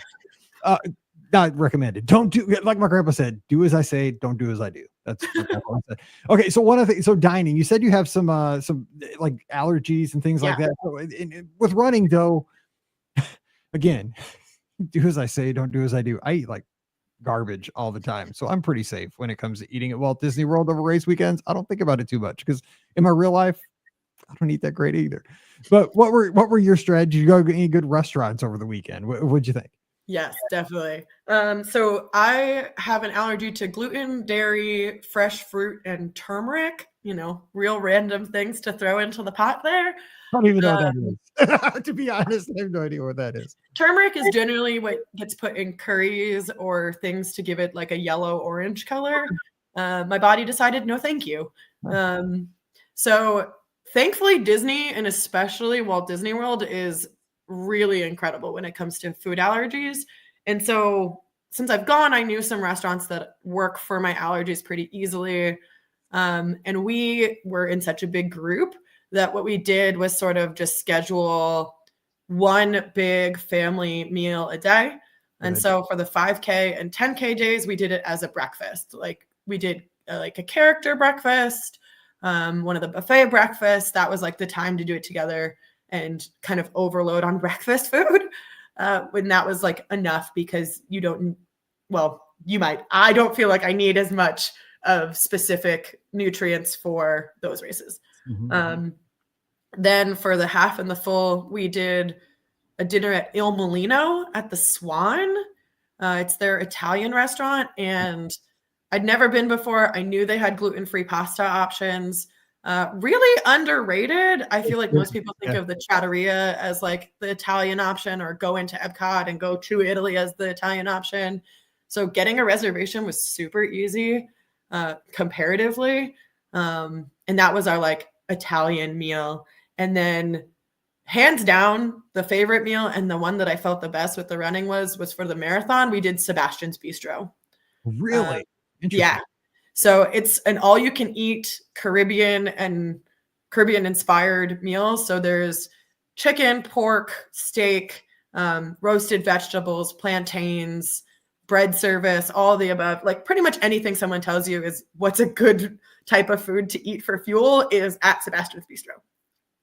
Not recommended. Don't do, like my grandpa said, do as I say, don't do as I do. That's what I said. Okay. So so dining, you said you have some like allergies and things like that. So, with running though, again, do as I say, don't do as I do. I eat like garbage all the time. So I'm pretty safe when it comes to eating at Walt Disney World over race weekends. I don't think about it too much because in my real life, I don't eat that great either. But what were your strategies? You go to any good restaurants over the weekend? What'd you think? Yes, definitely. So I have an allergy to gluten, dairy, fresh fruit, and turmeric, real random things to throw into the pot there. I don't even know what that is. To be honest, I have no idea what that is. Turmeric is generally what gets put in curries or things to give it like a yellow-orange color. My body decided, no, thank you. So thankfully, Disney and especially Walt Disney World is really incredible when it comes to food allergies. And so since I've gone, I knew some restaurants that work for my allergies pretty easily. And we were in such a big group that what we did was sort of just schedule one big family meal a day. And so for the 5K and 10K days, we did it as a breakfast. Like we did like a character breakfast, one of the buffet breakfasts. That was like the time to do it together and kind of overload on breakfast food when that was like enough because you might. I don't feel like I need as much of specific nutrients for those races. Mm-hmm. Then for the half and the full, we did a dinner at Il Mulino at the Swan. It's their Italian restaurant and I'd never been before. I knew they had gluten-free pasta options. Really underrated. I feel like most people think of the Trattoria as like the Italian option or go into Epcot and go to Italy as the Italian option. So getting a reservation was super easy comparatively. And that was our like Italian meal. And then hands down, the favorite meal and the one that I felt the best with the running was for the marathon. We did Sebastian's Bistro. Really? Yeah. So it's an all-you-can-eat Caribbean inspired meal. So there's chicken, pork, steak, roasted vegetables, plantains, bread service, all the above. Like pretty much anything someone tells you is what's a good type of food to eat for fuel is at Sebastian's Bistro.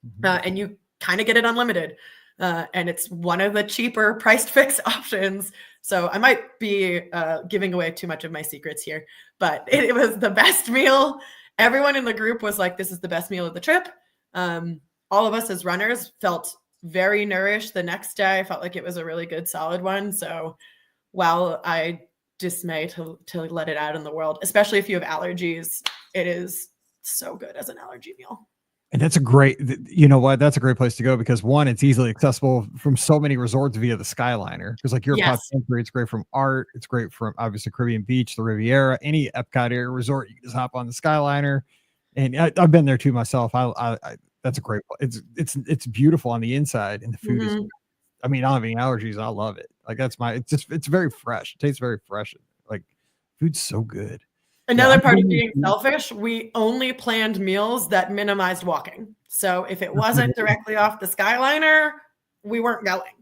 Mm-hmm. And you kind of get it unlimited. And it's one of the cheaper priced fix options. So I might be giving away too much of my secrets here, but it was the best meal. Everyone in the group was like, this is the best meal of the trip. All of us as runners felt very nourished the next day. I felt like it was a really good, solid one. So while I dismay to let it out in the world, especially if you have allergies, it is so good as an allergy meal. And that's a great, you know what, that's a great place to go because one, it's easily accessible from so many resorts via the Skyliner. Because like your Yes. Century, it's great from Art, it's great from obviously Caribbean Beach, the Riviera, any Epcot area resort, you can just hop on the Skyliner. And I've been there too myself. I that's a great place. It's beautiful on the inside, and the food is. I mean, I don't have any allergies. I love it. Like it's very fresh. It tastes very fresh. Like food's so good. Another part of being selfish, we only planned meals that minimized walking. So if it wasn't directly off the Skyliner, we weren't going.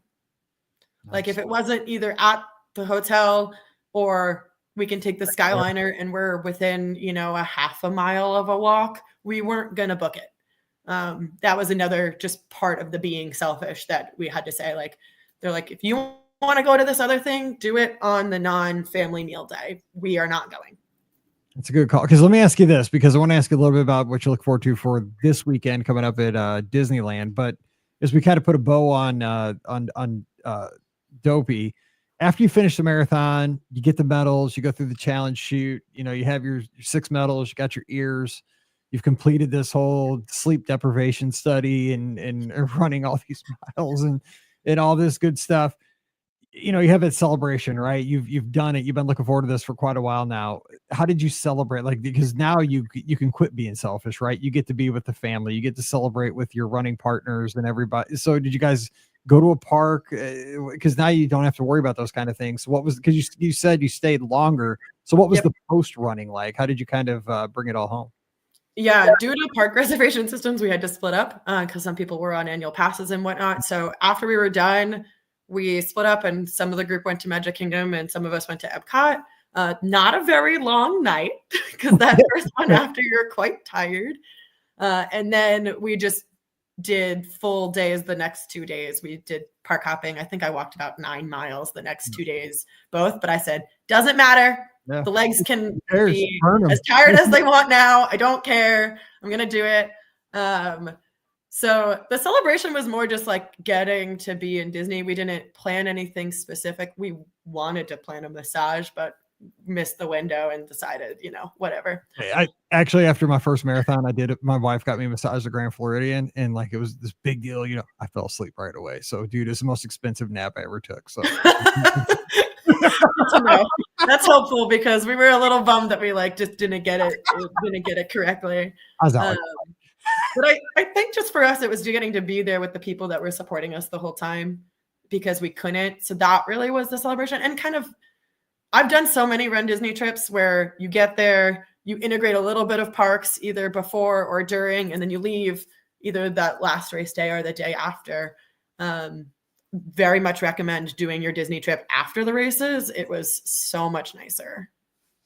Like if it wasn't either at the hotel or we can take the Skyliner and we're within, a half a mile of a walk, we weren't going to book it. That was another just part of the being selfish that we had to say, like, they're like, if you want to go to this other thing, do it on the non-family meal day. We are not going. That's a good call. Because let me ask you this, because I want to ask you a little bit about what you look forward to for this weekend coming up at Disneyland. But as we kind of put a bow on Dopey, after you finish the marathon, you get the medals, you go through the challenge shoot, you have your 6 medals, you got your ears, you've completed this whole sleep deprivation study and running all these miles and all this good stuff. You have that celebration, right? You've done it. You've been looking forward to this for quite a while now. How did you celebrate? Like, because now you can quit being selfish, right? You get to be with the family. You get to celebrate with your running partners and everybody. So did you guys go to a park? Because now you don't have to worry about those kind of things. So what was, because you said you stayed longer. So what was the post running like? How did you kind of bring it all home? Yeah, due to park reservation systems, we had to split up because some people were on annual passes and whatnot. So after we were done, we split up and some of the group went to Magic Kingdom and some of us went to Epcot. Not a very long night because that first one after you're quite tired. And then we just did full days the next 2 days. We did park hopping. I think I walked about 9 miles the next 2 days, both. But I said, doesn't matter. Yeah. The legs can be as tired as they want now. I don't care. I'm going to do it. So the celebration was more just like getting to be in Disney. We didn't plan anything specific. We wanted to plan a massage, but missed the window and decided, whatever. I actually, after my first marathon, I did it. My wife got me a massage at Grand Floridian and like, it was this big deal. I fell asleep right away. So dude, it's the most expensive nap I ever took. So that's helpful because we were a little bummed that we just didn't get it correctly. But I think just for us, it was getting to be there with the people that were supporting us the whole time because we couldn't. So that really was the celebration. And kind of, I've done so many Run Disney trips where you get there, you integrate a little bit of parks either before or during, and then you leave either that last race day or the day after. Very much recommend doing your Disney trip after the races. It was so much nicer.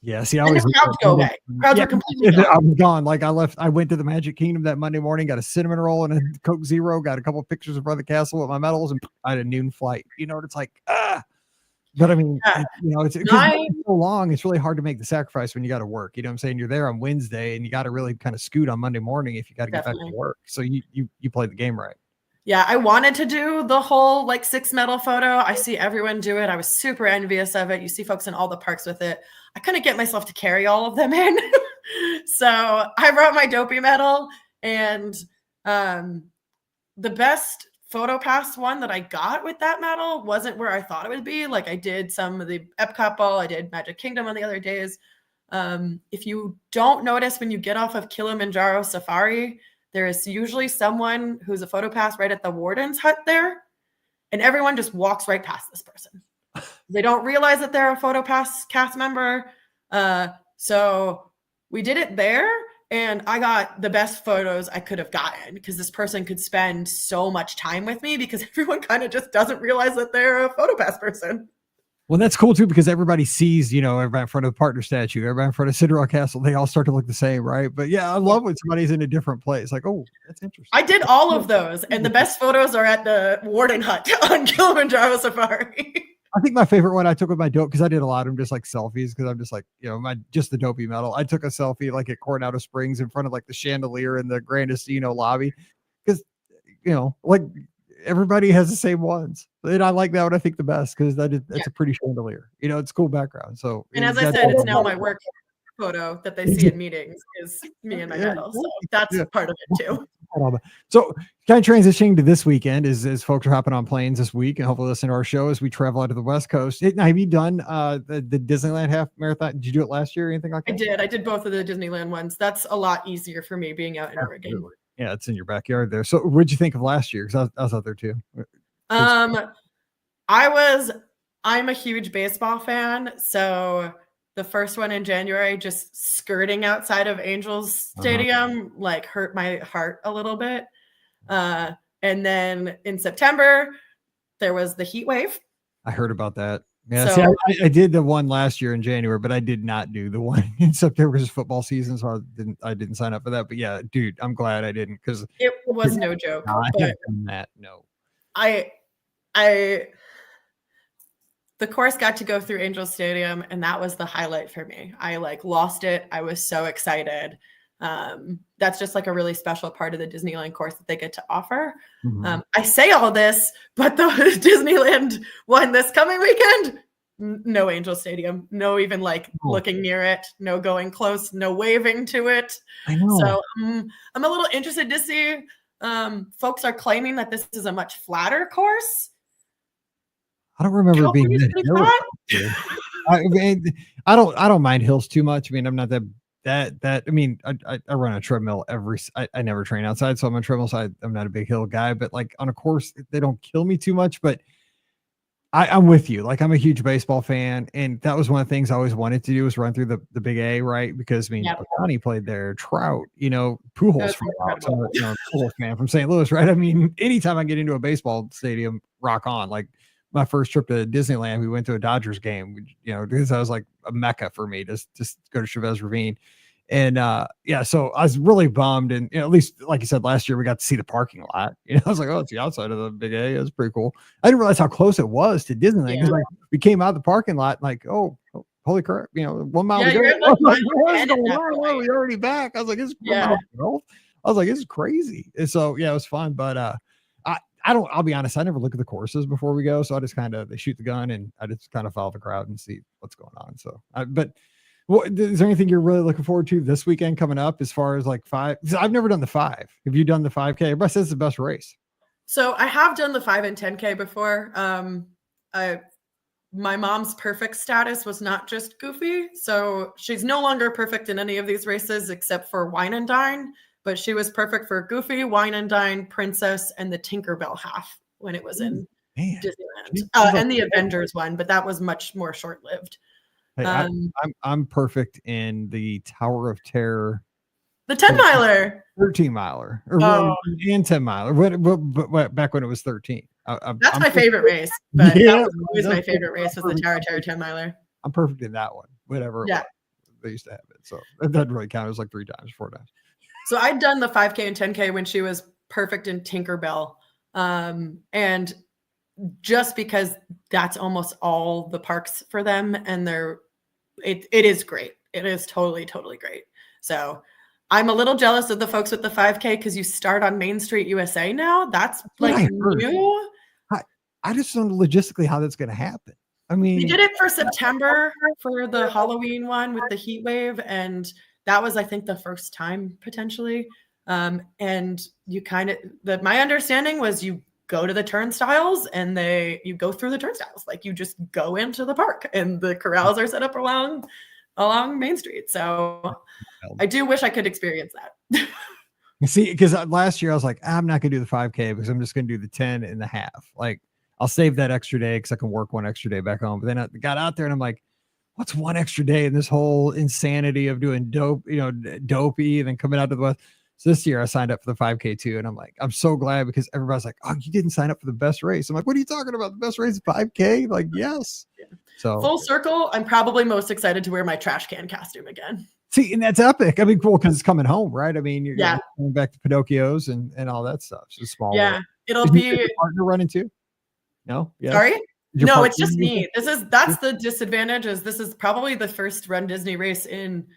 Yeah, see, I always crowds go away. Crowds are completely gone. I was gone. Like I went to the Magic Kingdom that Monday morning, got a cinnamon roll and a Coke Zero, got a couple of pictures of Brother Castle with my medals, and I had a noon flight. It's like, But I mean, it's so long. It's really hard to make the sacrifice when you got to work. You know what I'm saying? You're there on Wednesday and you got to really kind of scoot on Monday morning if you got to get back to work. So you played the game right. Yeah, I wanted to do the whole 6 medal photo. I see everyone do it. I was super envious of it. You see folks in all the parks with it. I couldn't get myself to carry all of them in. So I brought my Dopey medal, and the best photo pass one that I got with that medal wasn't where I thought it would be. Like I did some of the Epcot ball. I did Magic Kingdom on the other days. If you don't notice when you get off of Kilimanjaro Safari, there is usually someone who's a photo pass right at the warden's hut there, and everyone just walks right past this person. They don't realize that they're a photo pass cast member. So we did it there, and I got the best photos I could have gotten because this person could spend so much time with me because everyone kind of just doesn't realize that they're a photo pass person. Well, that's cool too, because everybody sees, everybody in front of the partner statue, everybody in front of Cinderella Castle, they all start to look the same, right? But yeah, I love when somebody's in a different place. Like, oh, that's interesting. I did all of those, and the best photos are at the Warden Hut on Kilimanjaro Safari. I think my favorite one I took with my dope, because I did a lot of them just like selfies, because I'm just like, just the dopey medal. I took a selfie like at Coronado Springs in front of like the chandelier in the Grand Casino lobby, because like everybody has the same ones, and I like that one I think the best, because that's a pretty chandelier. It's cool background. So and as I said, it's now my work photo that they see in meetings is me and my medal, so that's part of it too. So kind of transitioning to this weekend as folks are hopping on planes this week and hopefully listen to our show as we travel out to the West Coast. Now, have you done the Disneyland half marathon? Did you do it last year or anything like that? I did both of the Disneyland ones. That's a lot easier for me being out in Oregon. Yeah, it's in your backyard there. So what'd you think of last year? Because I was out there too. I'm a huge baseball fan, so the first one in January, just skirting outside of Angels Stadium, like hurt my heart a little bit. And then in September, there was the heat wave. I heard about that. Yeah, so, I did the one last year in January, but I did not do the one in September because it's football season, so I didn't sign up for that. But yeah, dude, I'm glad I didn't, because it was no joke. No. The course got to go through Angel Stadium, and that was the highlight for me. I lost it. I was so excited. That's just like a really special part of the Disneyland course that they get to offer. Mm-hmm. I say all this, but the Disneyland one this coming weekend, no Angel Stadium, no even looking near it, no going close, no waving to it. I know. So I'm a little interested to see. Folks are claiming that this is a much flatter course. I don't remember being I don't mind hills too much. I mean, I'm not that I mean, I run a treadmill I never train outside, so I'm on treadmill side. I'm not a big hill guy, but like on a course, they don't kill me too much. But I'm with you. Like, I'm a huge baseball fan, and that was one of the things I always wanted to do, was run through the Big A, right? Because I mean, Connie played there, Trout, Pujols from Pujols fan from St. Louis, right? I mean, anytime I get into a baseball stadium, rock on. Like, my first trip to Disneyland, we went to a Dodgers game, because that was like a mecca for me to just go to Chavez Ravine. And so I was really bummed. And at least, like you said, last year we got to see the parking lot. I was like, oh, it's the outside of the Big A. It was pretty cool. I didn't realize how close it was to Disneyland. Because we came out of the parking lot, like, oh, holy crap, 1 mile to go. We're already back. I was like, this is crazy. And so it was fun. But I'll be honest, I never look at the courses before we go. So I just they shoot the gun, and I just kind of follow the crowd and see what's going on. So, but is there anything you're really looking forward to this weekend coming up as far as like 5? I've never done the 5. Have you done the 5K? Everybody says it's the best race. So I have done the 5 and 10K before. My mom's perfect status was not just goofy. So she's no longer perfect in any of these races except for Wine and Dine. But she was perfect for Goofy, Wine and Dine, Princess, and the Tinkerbell half when it was in Disneyland, and the Avengers one, but that was much more short-lived. Hey, I'm perfect in the Tower of Terror, the 10-miler, 13-miler, and 10-miler. But back when it was 13. That's my favorite race. But that was always my favorite race, was the Tower of Terror 10-miler. I'm perfect in that one. Whatever. Yeah, they used to have it, so that doesn't really count. It was like 3 times, 4 times. So I'd done the 5K and 10K when she was perfect in Tinkerbell. And just because that's almost all the parks for them, and it is great. It is totally, totally great. So I'm a little jealous of the folks with the 5K, because you start on Main Street USA now. That's like new. I just don't know logistically how that's going to happen. I mean, we did it for September for the Halloween one with the heat wave, and that was, I think, the first time potentially. And you my understanding was you go to the turnstiles and you go through the turnstiles. Like, you just go into the park, and the corrals are set up along Main Street. So I do wish I could experience that. See, because last year I was like, I'm not going to do the 5K because I'm just going to do the 10 and a half. Like, I'll save that extra day because I can work one extra day back home. But then I got out there and I'm like, what's one extra day in this whole insanity of doing Dopey and then coming out to the West? So this year I signed up for the 5K too. And I'm like, I'm so glad, because everybody's like, oh, you didn't sign up for the best race. I'm like, what are you talking about? The best race is 5K? Like, yes. Yeah. So full circle, I'm probably most excited to wear my trash can costume again. See, and that's epic. I mean, cool, because it's coming home, right? I mean, you're going back to Pinocchio's and all that stuff. So small. Yeah. It'll be your partner running too. No? Yeah. Sorry? No, it's just me. That's the disadvantage, is this is probably the first Run Disney race in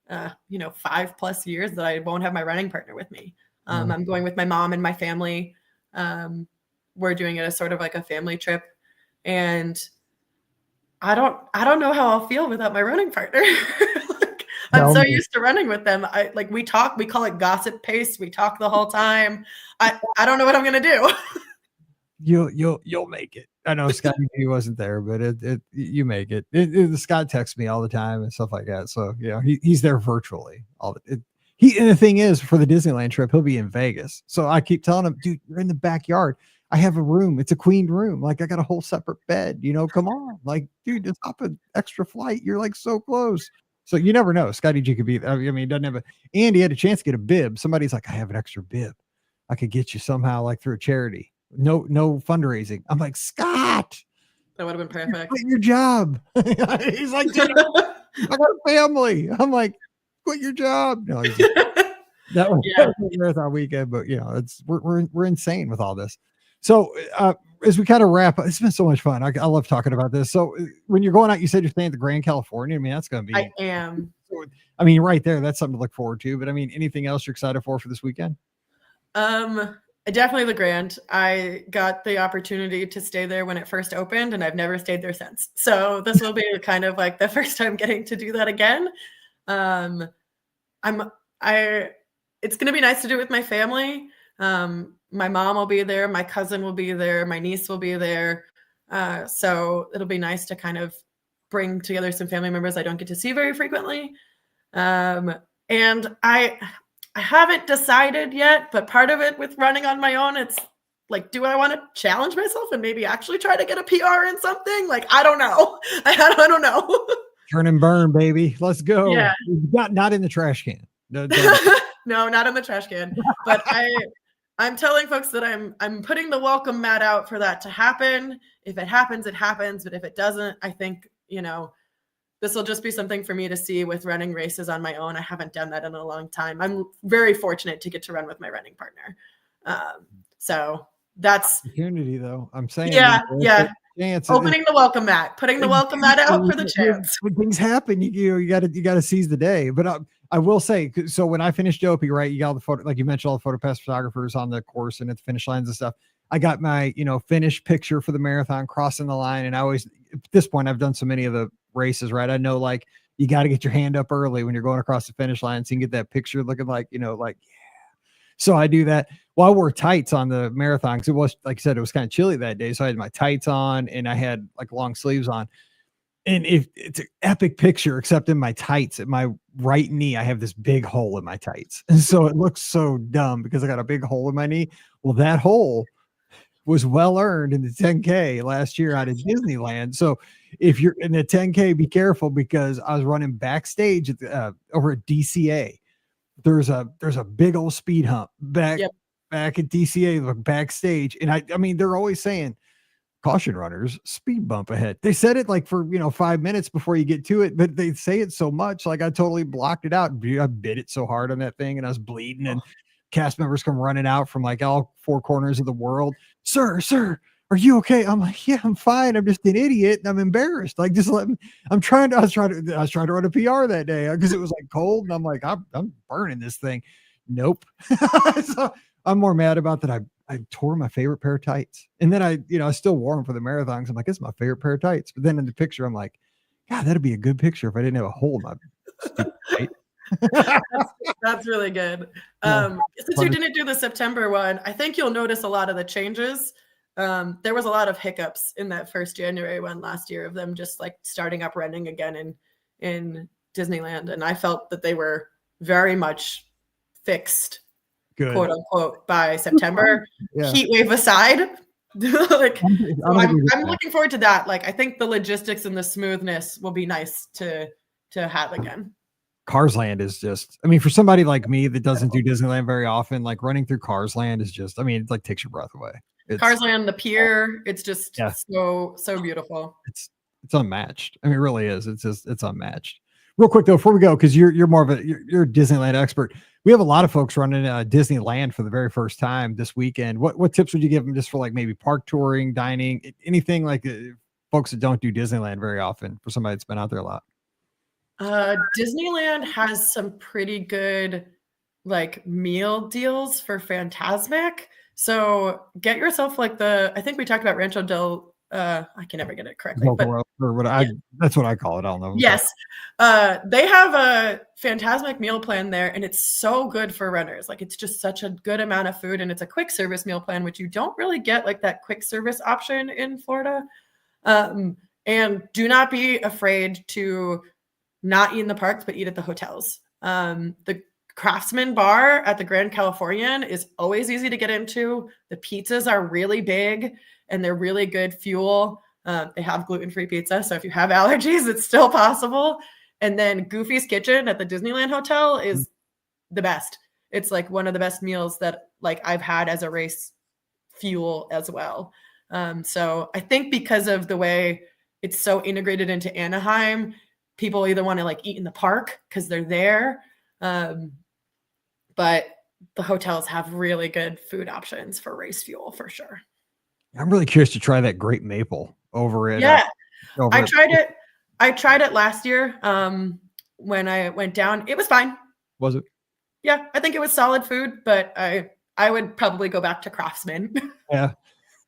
5+ years that I won't have my running partner with me. I'm going with my mom and my family. We're doing it as sort of like a family trip, and I don't know how I'll feel without my running partner. I'm so used to running with them. We call it gossip pace. We talk the whole time. I don't know what I'm gonna do. You'll make it. I know Scott he wasn't there, but you make it. Scott texts me all the time and stuff like that. So he's there virtually. And the thing is, for the Disneyland trip, he'll be in Vegas. So I keep telling him, dude, you're in the backyard. I have a room. It's a queen room. Like, I got a whole separate bed. Come on. Like, dude, just hop an extra flight. You're like so close. So you never know. Scotty G could be. I mean, he doesn't have and he had a chance to get a bib. Somebody's like, I have an extra bib. I could get you somehow, like through a charity. No fundraising. I'm like, Scott, that would have been perfect. Quit your job. He's like, dude, I got a family. I'm like, quit your job. No, that was a marathon weekend, but we're insane with all this. So as we kind of wrap up, it's been so much fun. I love talking about this. So when you're going out, you said you're staying at the Grand California. I mean, that's going to be. I am. I mean, right there, that's something to look forward to. But I mean, anything else you're excited for this weekend? Definitely the Grand. I got the opportunity to stay there when it first opened, and I've never stayed there since. So this will be kind of like the first time getting to do that again. It's going to be nice to do it with my family. My mom will be there. My cousin will be there. My niece will be there. So it'll be nice to kind of bring together some family members I don't get to see very frequently. And I haven't decided yet, but part of it with running on my own, it's like, do I want to challenge myself and maybe actually try to get a PR in something? Like, I don't know. I don't know. Turn and burn, baby. Let's go. Yeah. Not in the trash can. No, not in the trash can. But I'm telling folks that I'm putting the welcome mat out for that to happen. If it happens, it happens. But if it doesn't, I think, this will just be something for me to see with running races on my own. I haven't done that in a long time. I'm very fortunate to get to run with my running partner. So that's opportunity, though. I'm saying, yeah. Opening the welcome mat, putting the welcome mat out for the chance. When things happen, you got to seize the day. But I will say, so when I finished Dopey, right, you got all the photo, like you mentioned, all the PhotoPass photographers on the course and at the finish lines and stuff. I got my, finished picture for the marathon, crossing the line. And I always, at this point, I've done so many of the races, right? I know, like, you got to get your hand up early when you're going across the finish line so you can get that picture looking like, yeah. So I do that. Well, I wore tights on the marathon because it was, like I said, it was kind of chilly that day. So I had my tights on and I had like long sleeves on. And it's an epic picture, except in my tights, at my right knee, I have this big hole in my tights. And so it looks so dumb because I got a big hole in my knee. Well, that hole was well earned in the 10K last year out of Disneyland. So if you're in the 10K, be careful, because I was running backstage at over at DCA. There's a big old speed hump back at DCA, look backstage. And I mean, they're always saying, caution runners, speed bump ahead. They said it like for 5 minutes before you get to it, but they say it so much, like I totally blocked it out. I bit it so hard on that thing and I was bleeding, and cast members come running out from like all four corners of the world. Sir, are you okay? I'm like, yeah, I'm fine. I'm just an idiot and I'm embarrassed. Like, just let me. I was trying to run a PR that day because it was like cold, and I'm like, I'm burning this thing. Nope. So I'm more mad about that. I tore my favorite pair of tights, and then I still wore them for the marathons. I'm like, it's my favorite pair of tights. But then in the picture, I'm like, God, that'd be a good picture if I didn't have a hole in my stupid tight. That's really good. Since you didn't do the September one, I think you'll notice a lot of the changes. There was a lot of hiccups in that first January one last year of them just like starting up running again in Disneyland, and I felt that they were very much fixed, good, quote unquote, by September. Heat wave aside. I'm looking forward to that. Like, I think the logistics and the smoothness will be nice to have again. Cars Land is just, I mean, for somebody like me that doesn't do Disneyland very often, like running through Cars Land is just, I mean, it like takes your breath away. Cars Land, the pier, it's just so beautiful. It's unmatched. I mean, it really is. It's unmatched. Real quick though, before we go, because you're more of you're a Disneyland expert. We have a lot of folks running Disneyland for the very first time this weekend. What tips would you give them just for like maybe park touring, dining, anything like folks that don't do Disneyland very often, for somebody that's been out there a lot? Disneyland has some pretty good like meal deals for Fantasmic. So get yourself like I think we talked about Rancho del, I can never get it correctly, but or what that's what I call it. I don't know. yes. They have a Fantasmic meal plan there, and it's so good for runners. Like it's just such a good amount of food, and it's a quick service meal plan, which you don't really get like that quick service option in Florida. And do not be afraid to not eat in the parks, but eat at the hotels. The Craftsman bar at the Grand Californian is always easy to get into. The pizzas are really big and they're really good fuel. They have gluten-free pizza, so if you have allergies, it's still possible. And then Goofy's Kitchen at the Disneyland Hotel is the best. It's like one of the best meals that like I've had as a race fuel as well. So I think because of the way it's so integrated into Anaheim, people either want to like eat in the park because they're there. But the hotels have really good food options for race fuel for sure. I'm really curious to try that grape maple over it. Yeah, I tried it. I tried it last year when I went down. It was fine. Was it? Yeah, I think it was solid food, but I would probably go back to Craftsman. Yeah.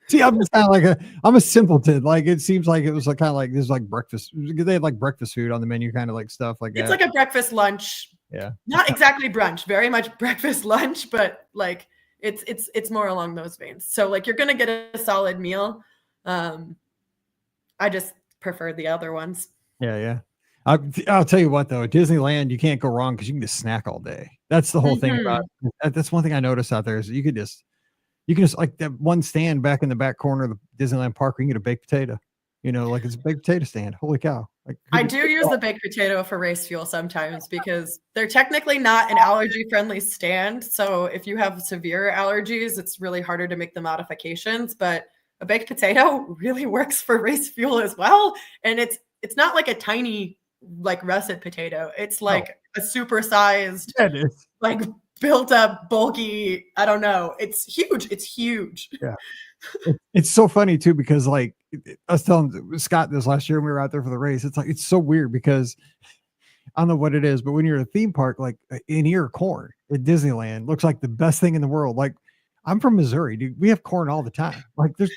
See, I'm just kind of like I'm a simpleton. Like it seems like it was like kind of like this like breakfast. They had like breakfast food on the menu, kind of like stuff like that. It's like a breakfast lunch. Yeah. Not exactly brunch, very much breakfast lunch, but like it's more along those veins. So like you're gonna get a solid meal. I just prefer the other ones. Yeah. I'll tell you what though, at Disneyland, you can't go wrong because you can just snack all day. That's the whole thing about it. That's one thing I noticed out there is you can just like that one stand back in the back corner of the Disneyland park where you can get a baked potato. You know, like it's a baked potato stand. Holy cow. Like I do use the baked potato for race fuel sometimes because they're technically not an allergy friendly stand. So if you have severe allergies, it's really harder to make the modifications, but a baked potato really works for race fuel as well. And it's not like a tiny like russet potato. It's like a supersized, like built up, bulky. I don't know. It's huge. It's huge. Yeah. It's so funny too, because like I was telling Scott this last year when we were out there for the race, it's like, it's so weird because I don't know what it is, but when you're at a theme park, like in ear corn at Disneyland looks like the best thing in the world. Like I'm from Missouri, dude. We have corn all the time. Like there's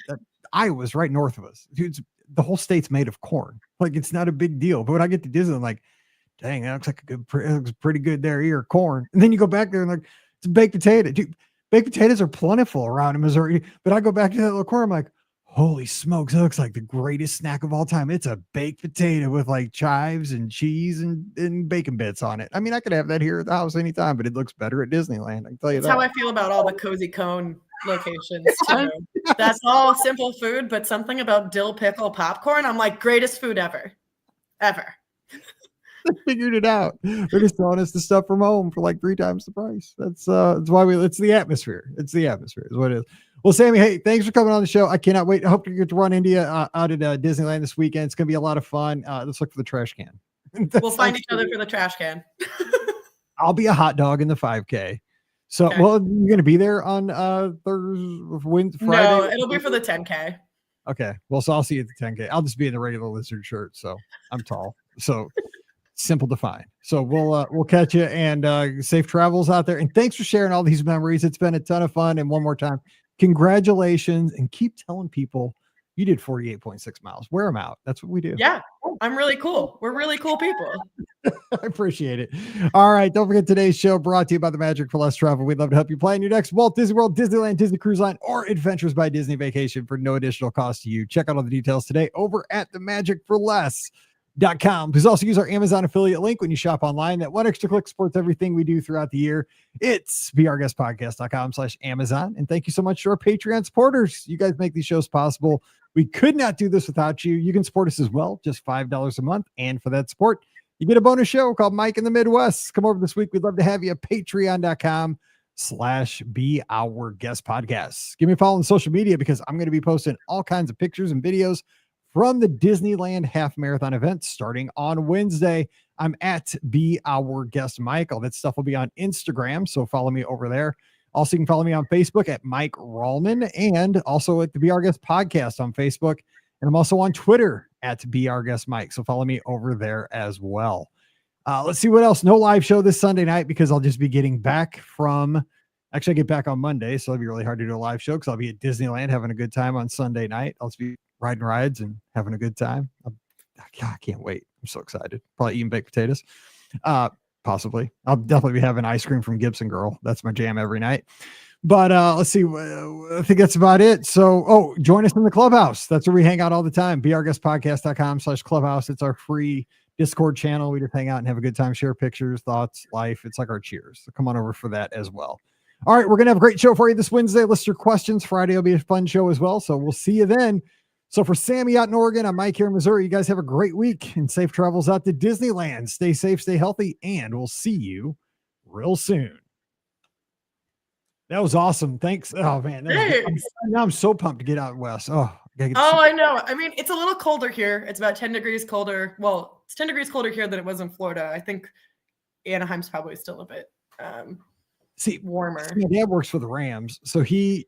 Iowa's right north of us. Dude, the whole state's made of corn. Like it's not a big deal. But when I get to Disneyland, like, dang, that looks like it looks pretty good there, ear corn. And then you go back there and like it's a baked potato. Dude, baked potatoes are plentiful around in Missouri. But I go back to that little corn, I'm like, holy smokes, it looks like the greatest snack of all time. It's a baked potato with like chives and cheese and bacon bits on it. I mean, I could have that here at the house anytime, but it looks better at Disneyland. I can tell you That's that. how I feel about all the Cozy Cone locations too. That's all simple food, but something about dill pickle popcorn, I'm like, greatest food ever. Figured it out. They're just telling us the stuff from home for like 3 times the price. That's why it's the atmosphere. It's the atmosphere is what it is. Well, Sammy, hey, thanks for coming on the show. I cannot wait. I hope you get to run India out at Disneyland this weekend. It's going to be a lot of fun. Let's look for the trash can. We'll find each other for the trash can. I'll be a hot dog in the 5K. So, okay. Well, you're going to be there on Friday? No, it'll be for the 10K. Okay. Well, so I'll see you at the 10K. I'll just be in the regular lizard shirt. So I'm tall. So simple to find. So we'll catch you and safe travels out there. And thanks for sharing all these memories. It's been a ton of fun. And one more time, congratulations, and keep telling people you did 48.6 miles. Wear them out. That's what we do. Yeah, I'm really cool. We're really cool people. I appreciate it. All right. Don't forget today's show brought to you by the Magic for Less Travel. We'd love to help you plan your next Walt Disney World, Disneyland, Disney Cruise Line, or Adventures by Disney vacation for no additional cost to you. Check out all the details today over at themagicforless.com. Please also use our Amazon affiliate link when you shop online. That one extra click supports everything we do throughout the year. It's beourguestpodcast.com/Amazon. And thank you so much to our Patreon supporters. You guys make these shows possible. We could not do this without you. You can support us as well, just $5 a month. And for that support, you get a bonus show called Mike in the Midwest. Come over this week. We'd love to have you at patreon.com/beourguestpodcast. Give me a follow on social media because I'm going to be posting all kinds of pictures and videos from the Disneyland Half Marathon event starting on Wednesday. I'm at Be Our Guest Mike. All that stuff will be on Instagram, so follow me over there. Also, you can follow me on Facebook at Mike Rallman and also at the Be Our Guest Podcast on Facebook. And I'm also on Twitter at Be Our Guest Mike. So follow me over there as well. Let's see what else. No live show this Sunday night because I'll just be getting back from, actually I get back on Monday. So it'll be really hard to do a live show because I'll be at Disneyland having a good time on Sunday night. I'll just be riding rides and having a good time. I can't wait. I'm so excited. Probably eating baked potatoes. Possibly. I'll definitely be having ice cream from Gibson Girl. That's my jam every night. But let's see. I think that's about it. So, join us in the clubhouse. That's where we hang out all the time. BeOurGuestPodcast.com/clubhouse. It's our free Discord channel. We just hang out and have a good time, share pictures, thoughts, life. It's like our cheers. So come on over for that as well. All right. We're going to have a great show for you this Wednesday. List your questions. Friday will be a fun show as well. So we'll see you then. So for Sammy out in Oregon, I'm Mike here in Missouri. You guys have a great week and safe travels out to Disneyland. Stay safe, stay healthy, and we'll see you real soon. That was awesome. Thanks. Oh man. Now I'm so pumped to get out west. I know. I mean, it's a little colder here. It's about 10 degrees colder. Well, it's 10 degrees colder here than it was in Florida. I think Anaheim's probably still a bit warmer. My dad works for the Rams. So he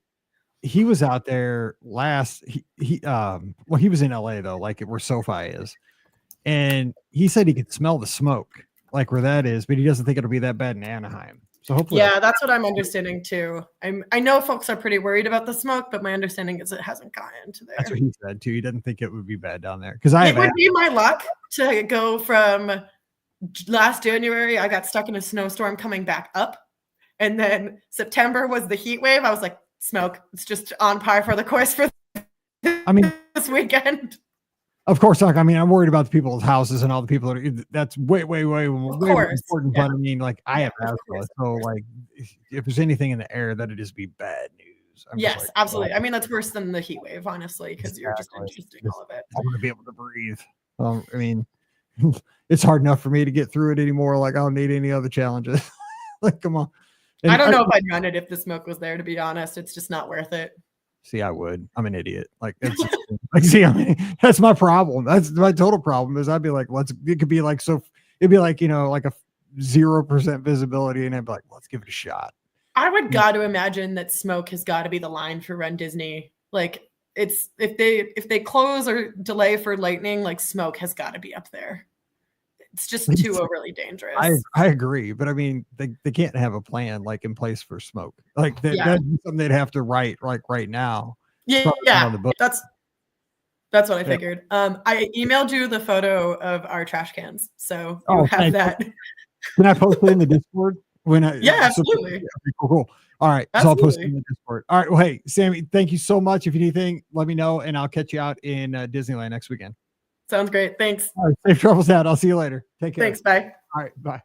was out there last, he was in LA though, like where SoFi is. And he said he could smell the smoke, like where that is, but he doesn't think it'll be that bad in Anaheim. So hopefully, that's what I'm understanding too. I know folks are pretty worried about the smoke, but my understanding is it hasn't gotten to there. That's what he said too. He doesn't think it would be bad down there because it would be my luck to go from last January. I got stuck in a snowstorm coming back up, and then September was the heat wave. I was like, smoke. It's just on par for the course for this weekend. Of course, I'm worried about the people's houses and all the people that's way more important. But I mean, like I have asthma, so like if there's anything in the air, that'd just be bad news. Yes, absolutely. I mean, that's worse than the heat wave, honestly, because you're just ingesting all of it. I'm gonna be able to breathe. I mean, it's hard enough for me to get through it anymore. Like I don't need any other challenges. Like, come on. And I don't know if I'd run it if the smoke was there, to be honest. It's just not worth it. See, I would. I'm an idiot. Like, it's that's my problem. That's my total problem is I'd be like, it could be like, so it'd be like, like a 0% visibility. And I'd be like, let's give it a shot. I would got to imagine that smoke has got to be the line for Run Disney. Like it's, if they close or delay for lightning, like smoke has got to be up there. It's just too overly dangerous. I agree, but I mean, they can't have a plan like in place for smoke. Like that's something they'd have to write like right now. Yeah, that's what I figured. I emailed you the photo of our trash cans, so you have that. Can I post it in the Discord? Absolutely. Cool. All right, so I'll post it in the Discord. All right, well, hey, Sammy, thank you so much. If you need anything, let me know, and I'll catch you out in Disneyland next weekend. Sounds great. Thanks. All right, safe travels out. I'll see you later. Take care. Thanks. Bye. All right. Bye.